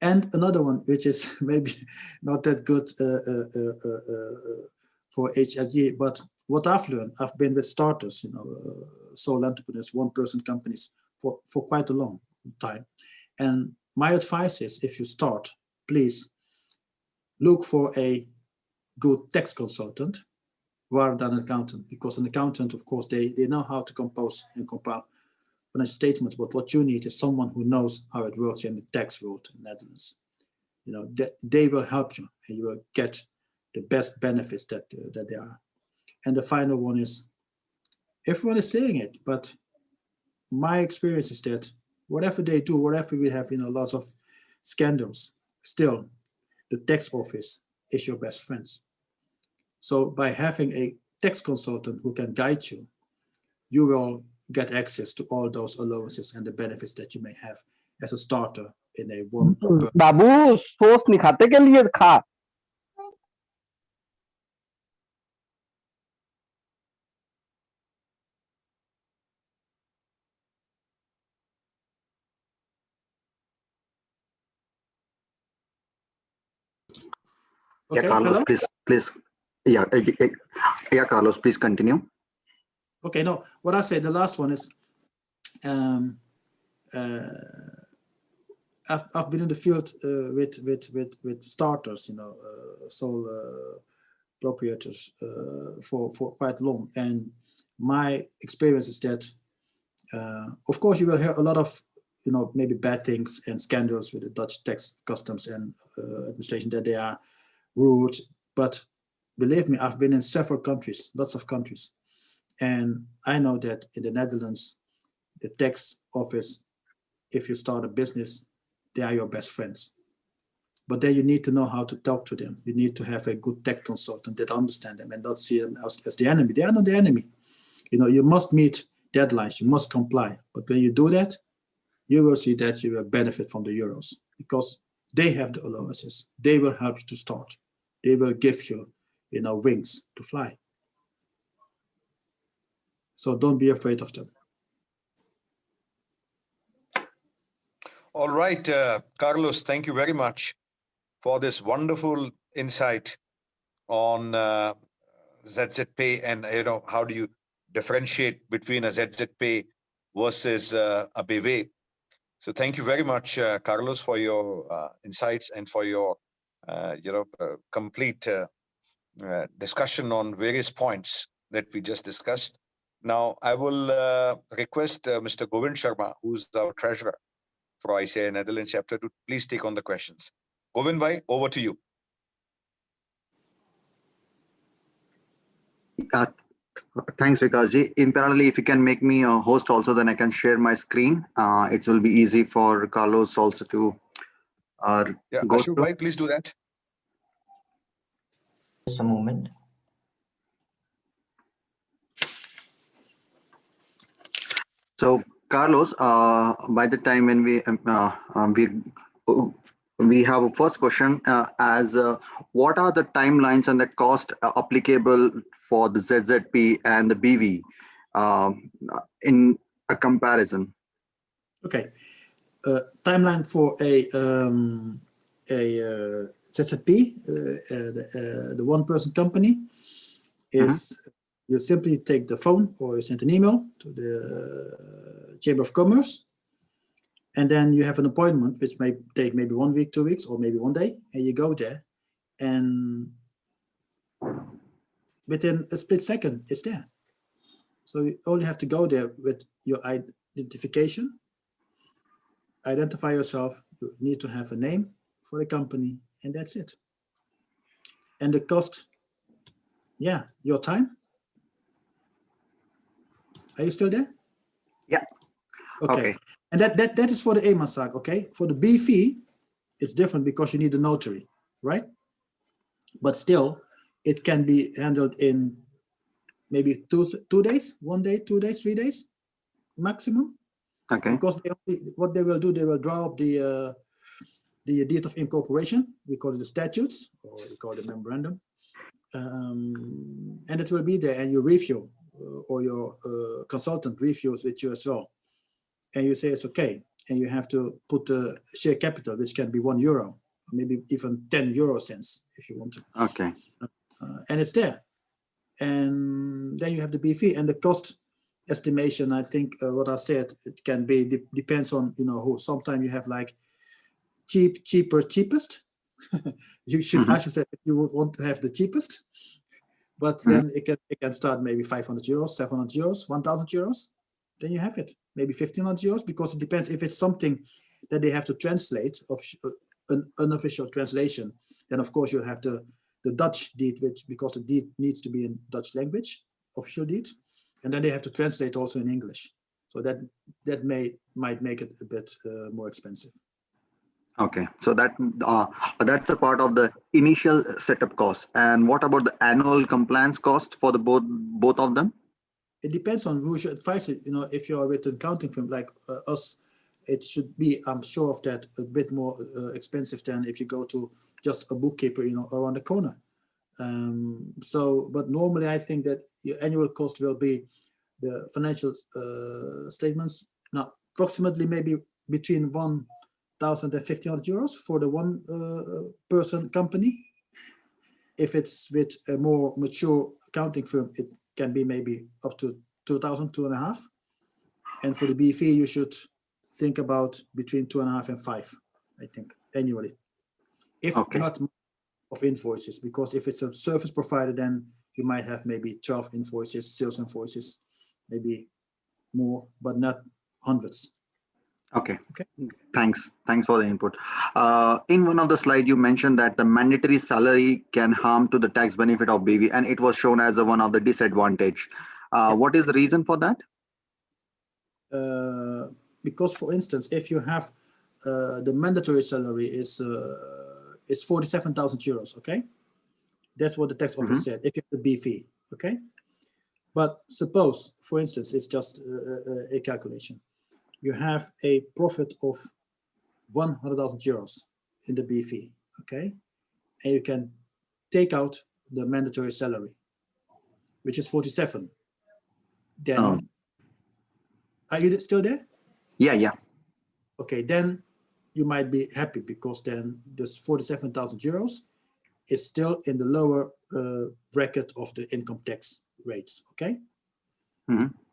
And another one, which is maybe not that good for HLG, but what I've learned, I've been with starters, sole entrepreneurs, one-person companies for quite a long time. And my advice is, if you start, please look for a good tax consultant rather than an accountant, because an accountant, of course, they know how to compose and compile financial statements, but what you need is someone who knows how it works in the tax world in the Netherlands. They will help you, and you will get the best benefits that there are. And the final one is, everyone is saying it, but my experience is that whatever they do, whatever we have, lots of scandals, still the tax office is your best friends. So by having a tax consultant who can guide you, you will get access to all those allowances and the benefits that you may have as a starter in a one. बाबू सोच निखाते के लिए खा Okay, yeah, Carlos, hello? please. Yeah, yeah, Carlos, please continue. Okay, no, what I said, the last one is, I've been in the field with starters, sole proprietors for quite long, and my experience is that, of course, you will hear a lot of, maybe bad things and scandals with the Dutch tax customs and administration, that they are rude, but believe me, I've been in several countries, lots of countries, and I know that in the Netherlands, the tax office, if you start a business, they are your best friends. But then you need to know how to talk to them. You need to have a good tax consultant that understands them and not see them as the enemy. They are not the enemy. You must meet deadlines, you must comply. But when you do that, you will see that you will benefit from the euros because they have the allowances. They will help you to start. They will give you, wings to fly. So don't be afraid of them. All right, Carlos, thank you very much for this wonderful insight on ZZ Pay and how do you differentiate between a ZZ Pay versus a BV. So thank you very much, Carlos, for your insights and for your complete discussion on various points that we just discussed. Now I will request Mr. Govind Sharma, who's our treasurer for ICAI Netherlands chapter, to please take on the questions. Govind bhai, over to you. Thanks, Vikas ji. In parallel, if you can make me a host also, then I can share my screen. It will be easy for Carlos also to go Ashok bhai, please do that. Just a moment. So, Carlos, by the time when we have a first question what are the timelines and the cost applicable for the ZZP and the BV in a comparison? Okay, timeline for a ZZP, the one-person company, is you simply take the phone or you send an email to the Chamber of Commerce, and then you have an appointment, which may take maybe 1 week, 2 weeks, or maybe 1 day, and you go there, and within a split second, it's there. So you only have to go there with your identification, identify yourself, you need to have a name for the company, and that's it. And the cost, your time. Are you still there? Yeah. Okay. And that is for the EMA-SAC, okay? For the BV, it's different because you need a notary, right? But still, it can be handled in maybe 2 days, 1 day, 2 days, 3 days maximum. Okay. Because what they will do, they will draw up the deed of incorporation. We call it the statutes, or we call it the memorandum. And it will be there, and you review, or your consultant reviews with you as well. And you say it's okay. And you have to put the share capital, which can be €1, maybe even 10 euro cents if you want to. Okay. And it's there. And then you have the BV, and the cost estimation, I think what I said, it can be, depends on, who. Sometimes you have like cheaper, cheapest. You should, I should say, you would want to have the cheapest, but then it can start maybe €500, €700, €1,000. Then you have it, maybe €1,500, because it depends if it's something that they have to translate, of an unofficial translation. Then of course you'll have the Dutch deed, because the deed needs to be in Dutch language, official deed, and then they have to translate also in English. So that might make it a bit more expensive. Okay, so that's a part of the initial setup cost. And what about the annual compliance cost for the both of them? It depends on who should advise it. If you are with an accounting firm like us, it should be, I'm sure of that, a bit more expensive than if you go to just a bookkeeper, around the corner. But normally I think that your annual cost will be the financial statements. Now, approximately maybe between 1,000 and 1,500 euros for the one person company. If it's with a more mature accounting firm, it can be maybe up to 2,000, 2,500. And for the BV, you should think about between 2,500 and 5, I think, annually. If not of invoices, because if it's a service provider, then you might have maybe 12 invoices, sales invoices, maybe more, but not hundreds. Okay. Thanks for the input. In one of the slides, you mentioned that the mandatory salary can harm to the tax benefit of BV, and it was shown as one of the disadvantage. What is the reason for that? Because, for instance, if you have the mandatory salary is 47,000 euros, okay? That's what the tax office said, if you have the BV, okay? But suppose, for instance, it's just a calculation. You have a profit of 100,000 euros in the BV, okay? And you can take out the mandatory salary, which is 47. Then, are you still there? Yeah. Okay, then you might be happy because then this 47,000 euros is still in the lower bracket of the income tax rates, okay?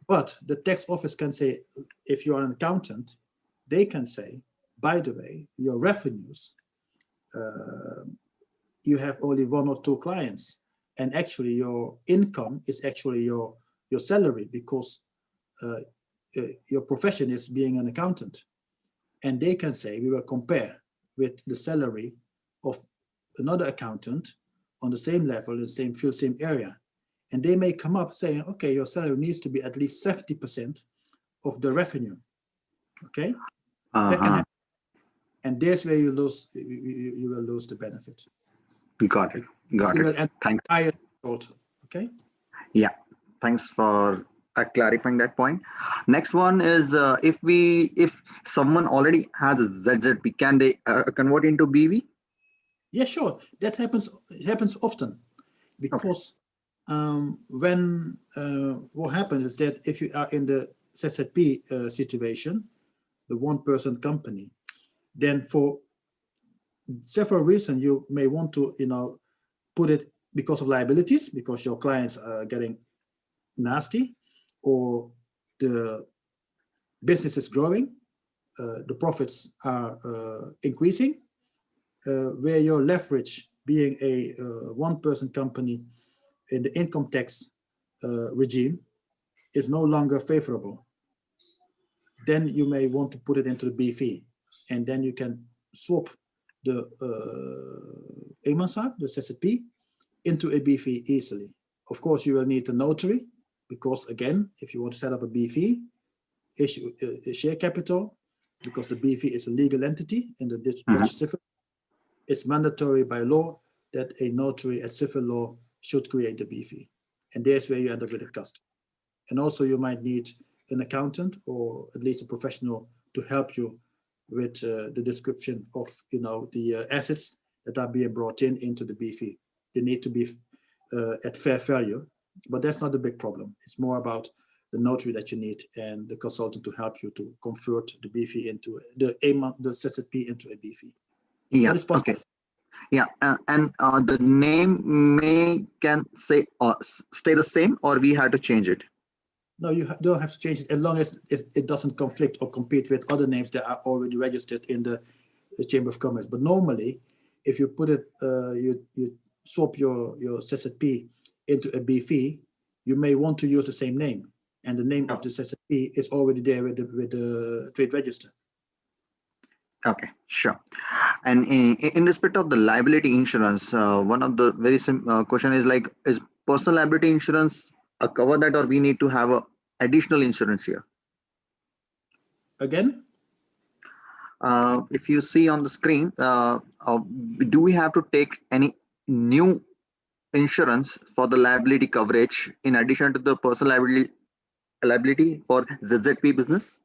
But the tax office can say, if you are an accountant, they can say, by the way, your revenues, you have only 1 or 2 clients, and actually your income is actually your salary, because your profession is being an accountant. And they can say, we will compare with the salary of another accountant on the same level, in the same field, same area. And they may come up saying, okay, your salary needs to be at least 70% of the revenue. Okay? That can happen. And there's where you lose, you will lose the benefit. Got it. Thanks. Higher total. Okay? Yeah. Thanks for clarifying that point. Next one is if someone already has a ZZP, can they convert into BV? Yeah, sure. That happens. It happens often, because when what happens is that if you are in the ZZP situation, the one-person company, then for several reasons you may want to put it because of liabilities, because your clients are getting nasty, or the business is growing, the profits are increasing, where your leverage, being a one-person company in the income tax regime, is no longer favorable. Then you may want to put it into the BV, and then you can swap the eenmanszaak, the ZZP, into a BV easily. Of course, you will need a notary, because again, if you want to set up a BV, issue a share capital, because the BV is a legal entity in the Dutch civil. It's mandatory by law that a notary at civil law should create the BV. And there's where you end up with a cost. And also you might need an accountant, or at least a professional, to help you with the description of the assets that are being brought into the BV. They need to be at fair value, but that's not a big problem. It's more about the notary that you need and the consultant to help you to convert the BV into the ZZP into a BV. Yeah. Okay. Yeah, and the name can say stay the same, or we have to change it? No, you don't have to change it, as long as it doesn't conflict or compete with other names that are already registered in the Chamber of Commerce. But normally, if you put it, you swap your ZZP into a BV, you may want to use the same name, and the name of the ZZP is already there with the trade register. Okay, sure. And in respect of the liability insurance, one of the very simple question is like, is personal liability insurance a cover that, or we need to have a additional insurance here? Again? If you see on the screen, do we have to take any new insurance for the liability coverage in addition to the personal liability for ZZP business?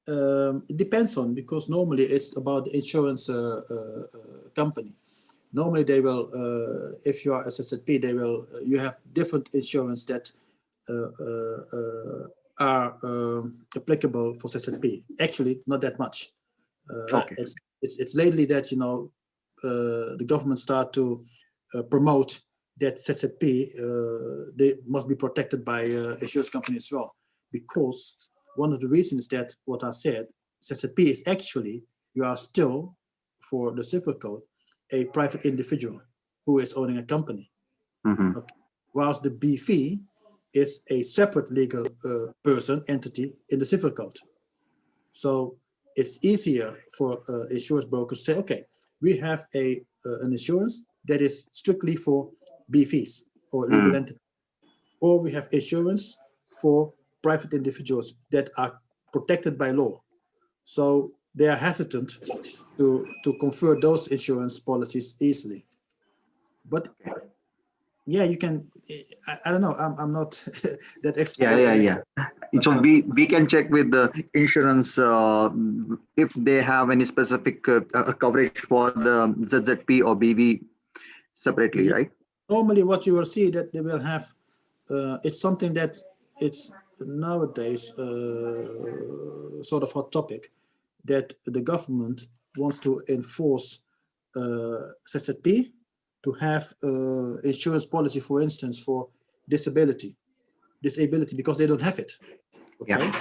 It depends on, because normally it's about the insurance company. Normally they will, if you are a ZZP, they will, you have different insurance that are applicable for ZZP. Actually, not that much. Okay. It's lately that, you know, the government start to promote that ZZP, they must be protected by insurance companies as well. Because one of the reasons is that what I said, ZZP is actually, you are still, for the civil code, a private individual who is owning a company. Mhm. Okay. Whilst the BV is a separate legal person, entity in the civil code. So it's easier for insurance brokers to say, okay, we have an insurance that is strictly for BVs or legal entity, or we have insurance for private individuals that are protected by law. So they are hesitant to convert those insurance policies easily. But yeah, you can. I don't know. I'm not that expert. Yeah. So we can check with the insurance if they have any specific coverage for the ZZP or BV separately, Yeah. right? Normally, what you will see that they will have. It's something that it's nowadays sort of hot topic that the government wants to enforce ZZP to have insurance policy, for instance, for disability, because they don't have it. Okay.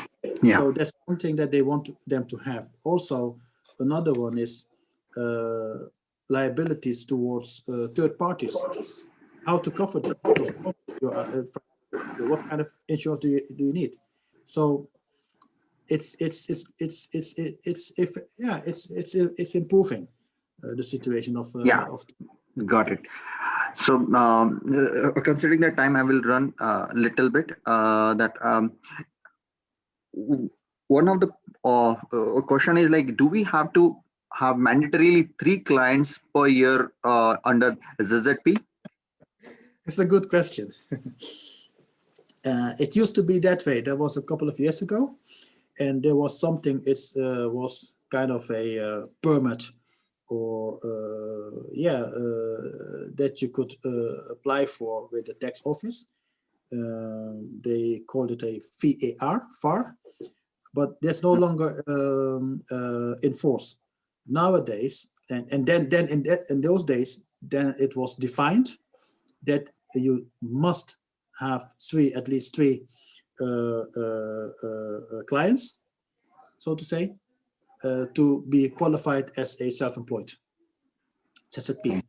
Yeah. So that's something that they want them to have. Also, another one is liabilities towards third parties. How to cover that? Because you are, what kind of insurance do you need? So it's improving the situation of Yeah. Got it. So considering the time, I will run a little bit. One of the question is like, do we have to have mandatorily 3 clients per year under ZZP? It's a good question. It used to be that way. That was a couple of years ago, and there was something. It was kind of a permit, or that you could apply for with the tax office. They called it a VAR, but that's no longer in force nowadays. And then in those days, then it was defined that you must have at least three clients, so to say, to be qualified as a self-employed ZZP.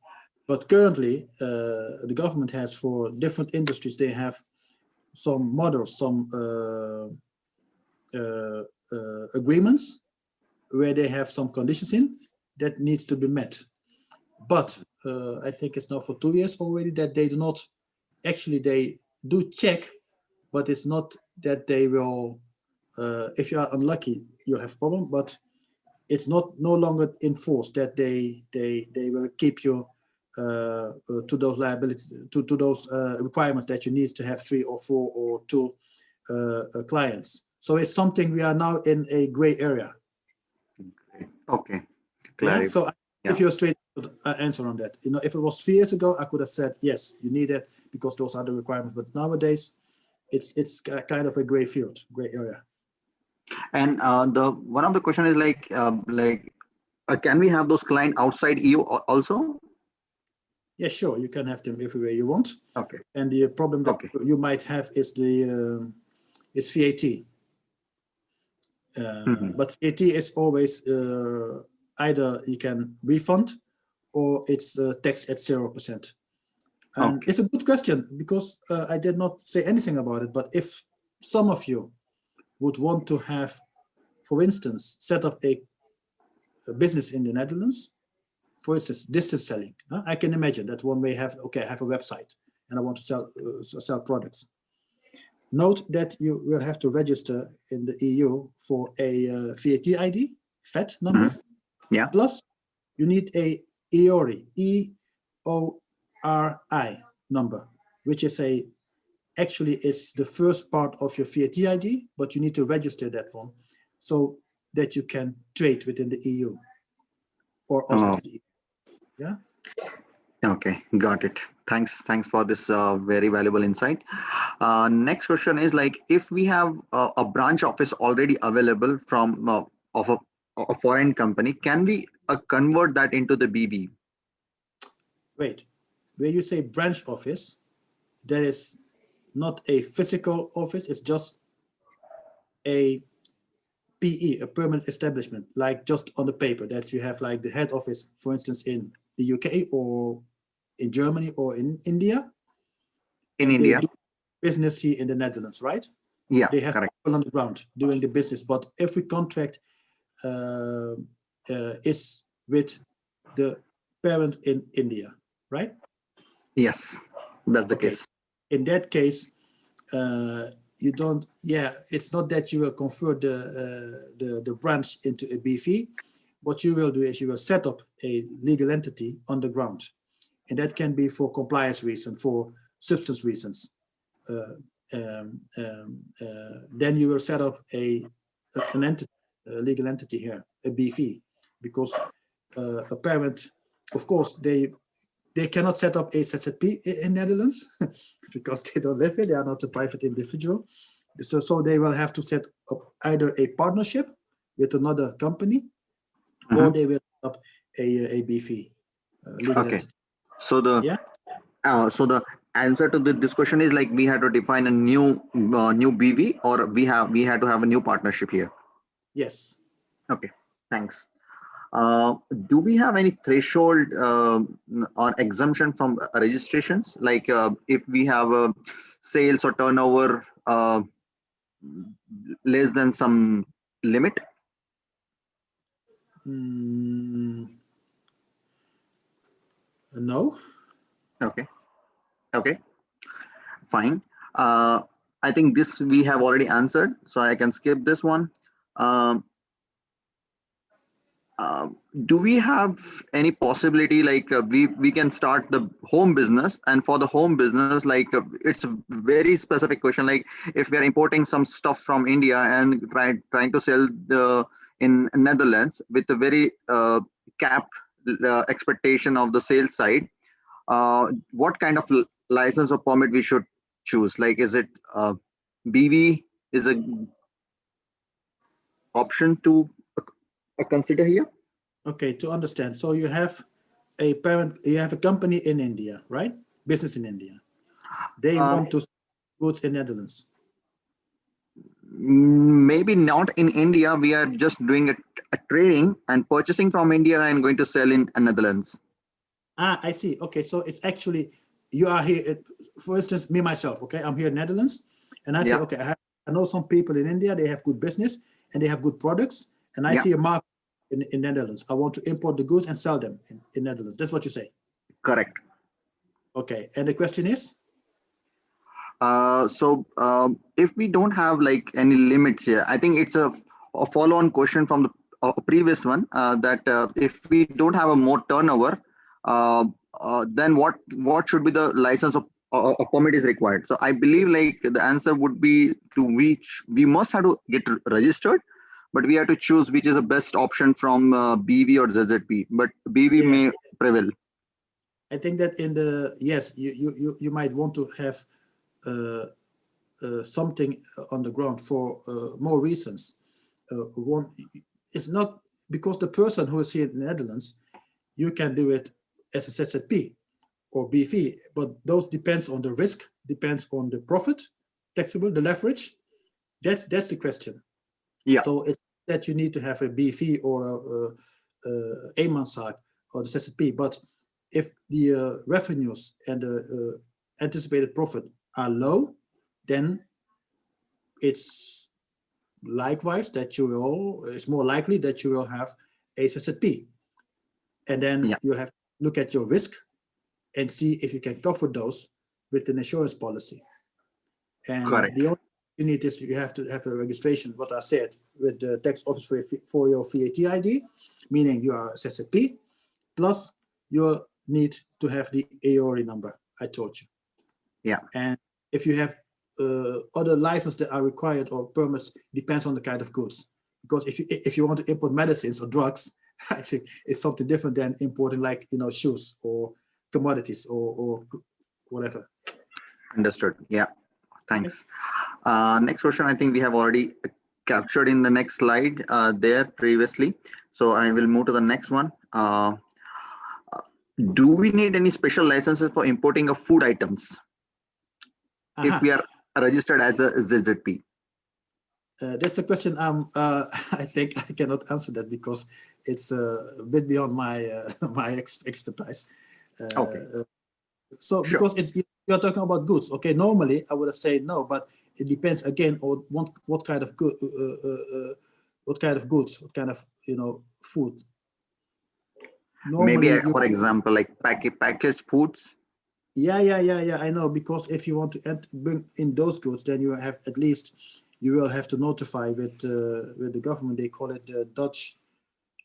But currently, the government has, for different industries, they have some models, some agreements where they have some conditions in that needs to be met. But I think it's now for 2 years already that they do not, actually they do check, but it's not that they will, if you are unlucky, you'll have a problem, but it's no longer enforced that they will keep you to those liabilities, to those requirements that you need to have 3 or 4 or 2 clients. So it's something we are now in a gray area. Okay. Yeah? So if you're straight answer on that, you know, if it was 3 years ago, I could have said yes, you need it because those are the requirements. But nowadays, it's kind of a gray field, gray area. And one of the question is like can we have those clients outside EU also? Yeah, sure. You can have them everywhere you want. Okay. And the problem that you might have is it's VAT. But VAT is always either you can refund or it's taxed at 0%. And it's a good question because I did not say anything about it. But if some of you would want to have, for instance, set up a business in the Netherlands, for instance, distance selling. I can imagine that one may have, okay, I have a website and I want to sell products. Note that you will have to register in the EU for a VAT ID, VAT number. Yeah. Plus, you need a EORI, EORI number, which is actually it's the first part of your VAT ID, but you need to register that one so that you can trade within the EU or also the EU. Yeah. Okay, got it. Thanks for this very valuable insight. Next question is like, if we have a branch office already available from of a foreign company, can we convert that into the BV? Wait, where you say branch office, that is not a physical office, it's just a PE, a permanent establishment, like just on the paper that you have like the head office, for instance, in the UK or in Germany or in India. In and India? They do business here in the Netherlands, right? Yeah, They have correct. people on the ground doing the business, but every contract is with the parent in India, right? Yes, that's the Okay. case. In that case, you don't. Yeah, it's not that you will convert the branch into a BV. What you will do is you will set up a legal entity on the ground, and that can be for compliance reasons, for substance reasons. Then you will set up an entity, a legal entity here, a BV, because a parent, of course, they cannot set up a ZZP in Netherlands because they don't live here. They are not a private individual. So they will have to set up either a partnership with another company, or they will set up a BV, legal Okay. entity. So the so the answer to this question is like, we had to define a new BV, or we had to have a new partnership here. Yes. Okay, thanks. Do we have any threshold or exemption from registrations? Like if we have a sales or turnover less than some limit? No. Okay. Okay. Fine. I think this we have already answered, so I can skip this one. Do we have any possibility like we can start the home business, and for the home business, like it's a very specific question, like if we are importing some stuff from India and trying to sell in Netherlands with a very capped expectation of the sales side, what kind of license or permit we should choose? Like, is it BV is a option to consider here? Okay, to understand. So you have a parent, you have a company in India, right? Business in India. They want to sell goods in Netherlands. Maybe not in India. We are just doing a trading and purchasing from India and going to sell in Netherlands. Ah, I see. Okay, so it's actually, you are here, for instance, me, myself, okay? I'm here in Netherlands, and I say, okay, I know some people in India, they have good business, and they have good products, and I see a market in Netherlands. I want to import the goods and sell them in Netherlands. That's what you say? Correct. Okay, and the question is? If we don't have like any limits here, I think it's a follow-on question from the previous one, that if we don't have a more turnover, then what should be the license of a permit is required? So I believe like the answer would be we must have to get registered, but we have to choose which is the best option from BV or ZZP, but BV may prevail. I think that yes, you might want to have something on the ground for more reasons. One, it's not because the person who is here in the Netherlands, you can do it as a ZZP or BV, but those depends on the risk, depends on the profit, taxable, the leverage. That's the question. Yeah. So it's that you need to have a BV or a eenmanszaak or the ZZP, but if the revenues and the anticipated profit are low, then it's likewise that it's more likely that you will have a ZZP. And then you'll have to look at your risk and see if you can cover those with an insurance policy. And Correct. the only you need is you have to have a registration, what I said, with the tax office for your VAT ID, meaning you are a ZZP, plus you need to have the AORI number I told you. Yeah. And if you have other licenses that are required or permits, depends on the kind of goods. Because if you want to import medicines or drugs, I think it's something different than importing, like, you know, shoes or commodities or whatever. Understood. Yeah. Thanks. Next question, I think we have already captured in the next slide there previously. So I will move to the next one. Do we need any special licenses for importing of food items if we are registered as a ZZP? That's a question I think I cannot answer that because it's a bit beyond my my expertise. Okay. So Sure. because you're talking about goods, okay? Normally I would have said no, but it depends again on what kind of good, what kind of goods, what kind of, you know, food. Normally, Maybe, for example, like packaged foods. Yeah, I know, because if you want to bring in those goods, then you have at least, you will have to notify with the government. They call it the Dutch,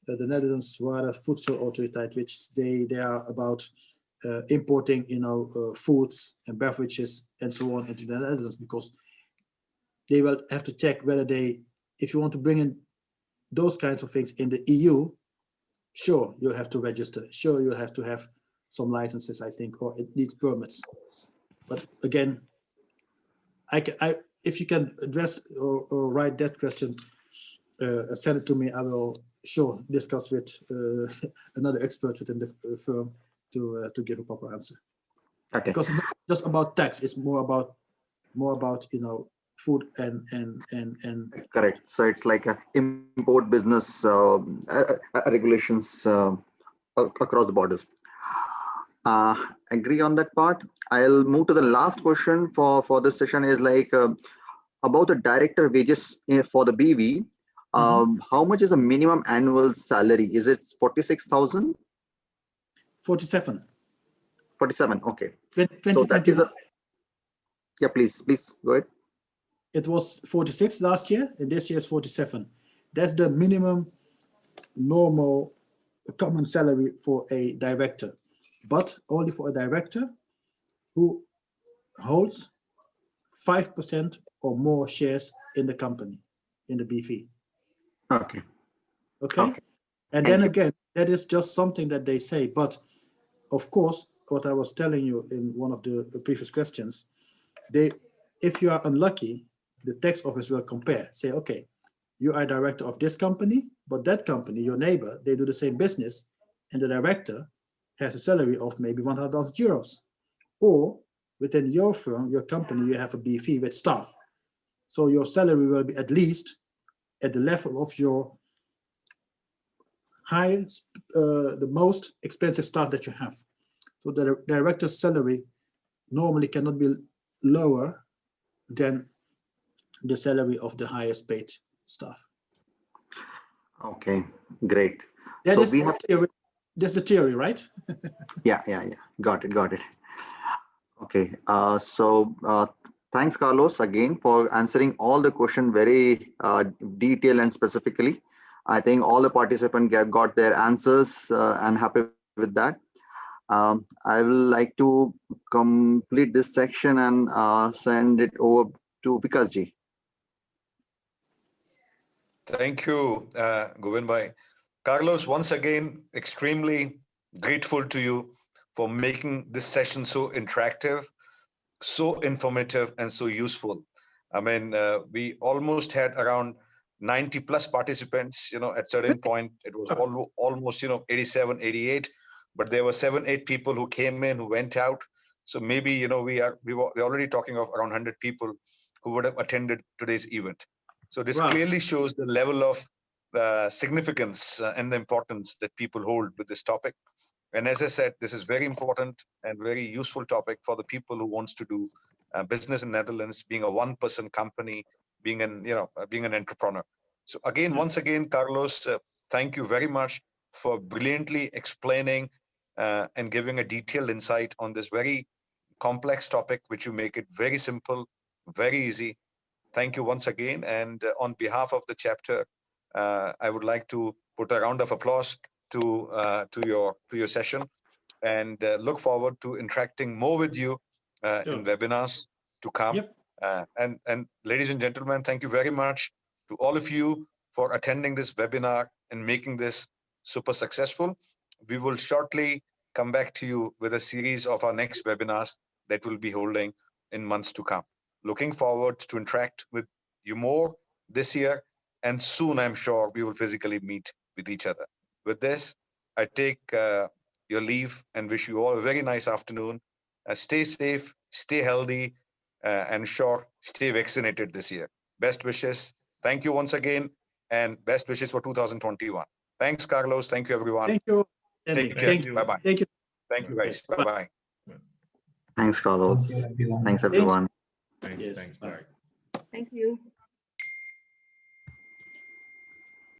the Netherlands Voedselautoriteit, which they are about importing, you know, foods and beverages and so on into the Netherlands, because they will have to check whether if you want to bring in those kinds of things in the EU, sure, you'll have to register. Sure, you'll have to have some licenses, I think, or it needs permits. But again, if you can address or write that question, send it to me. I will discuss with another expert within the firm to give a proper answer. Okay. Because it's not just about tax; it's more about you know, food and. Correct. So it's like a import business regulations across the borders. Agree on that part. I'll move to the last question for this session is like about the director wages for the BV. How much is the minimum annual salary? Is it 46,000? 47. 47. Okay. 2021. So that is a. Yeah, please go ahead. It was 46 last year, and this year is 47. That's the minimum normal common salary for a director, but only for a director who holds 5% or more shares in the company, in the BV. Okay. Okay. And then again, that is just something that they say. But of course, what I was telling you in one of the previous questions, if you are unlucky, the tax office will compare, say, okay, you are director of this company, but that company, your neighbor, they do the same business, and the director has a salary of maybe 100,000 euros. Or within your firm, your company, you have a BV with staff. So your salary will be at least at the level of your highest, the most expensive staff that you have. So the director's salary normally cannot be lower than the salary of the highest paid staff. Okay, great. That so is we have theory. That's the theory, right? yeah. Got it. Okay. Thanks, Carlos, again for answering all the questions very detailed and specifically. I think all the participants got their answers and happy with that. I will like to complete this section and send it over to Vikas ji. Thank you, Govind bhai. Carlos, once again, extremely grateful to you for making this session so interactive, so informative, and so useful. I mean, we almost had around 90 plus participants, you know, at certain point, it was almost, you know, 87, 88, but there were 7-8 people who came in, who went out. So maybe, you know, we're already talking of around 100 people who would have attended today's event. So this clearly shows the level of significance and the importance that people hold with this topic. And as I said, this is very important and very useful topic for the people who wants to do business in Netherlands, being a one-person company, being an entrepreneur. So again, once again, Carlos, thank you very much for brilliantly explaining and giving a detailed insight on this very complex topic, which you make it very simple, very easy. Thank you once again. And on behalf of the chapter, I would like to put a round of applause to your session, and look forward to interacting more with you in webinars to come. Yep. And ladies and gentlemen, thank you very much to all of you for attending this webinar and making this super successful. We will shortly come back to you with a series of our next webinars that we'll be holding in months to come. Looking forward to interact with you more this year, and soon I'm sure we will physically meet with each other. With this, I take your leave and wish you all a very nice afternoon. Stay safe, stay healthy, and sure, stay vaccinated this year. Best wishes. Thank you once again, and best wishes for 2021. Thanks, Carlos. Thank you, everyone. Thank you. Take care. Thank you. Bye-bye. Thank you. Thank you, guys. Bye-bye. Thanks, Carlos. Thank you, everyone. Thanks, everyone. Yes. Thanks. Bye. Bye. Thank you.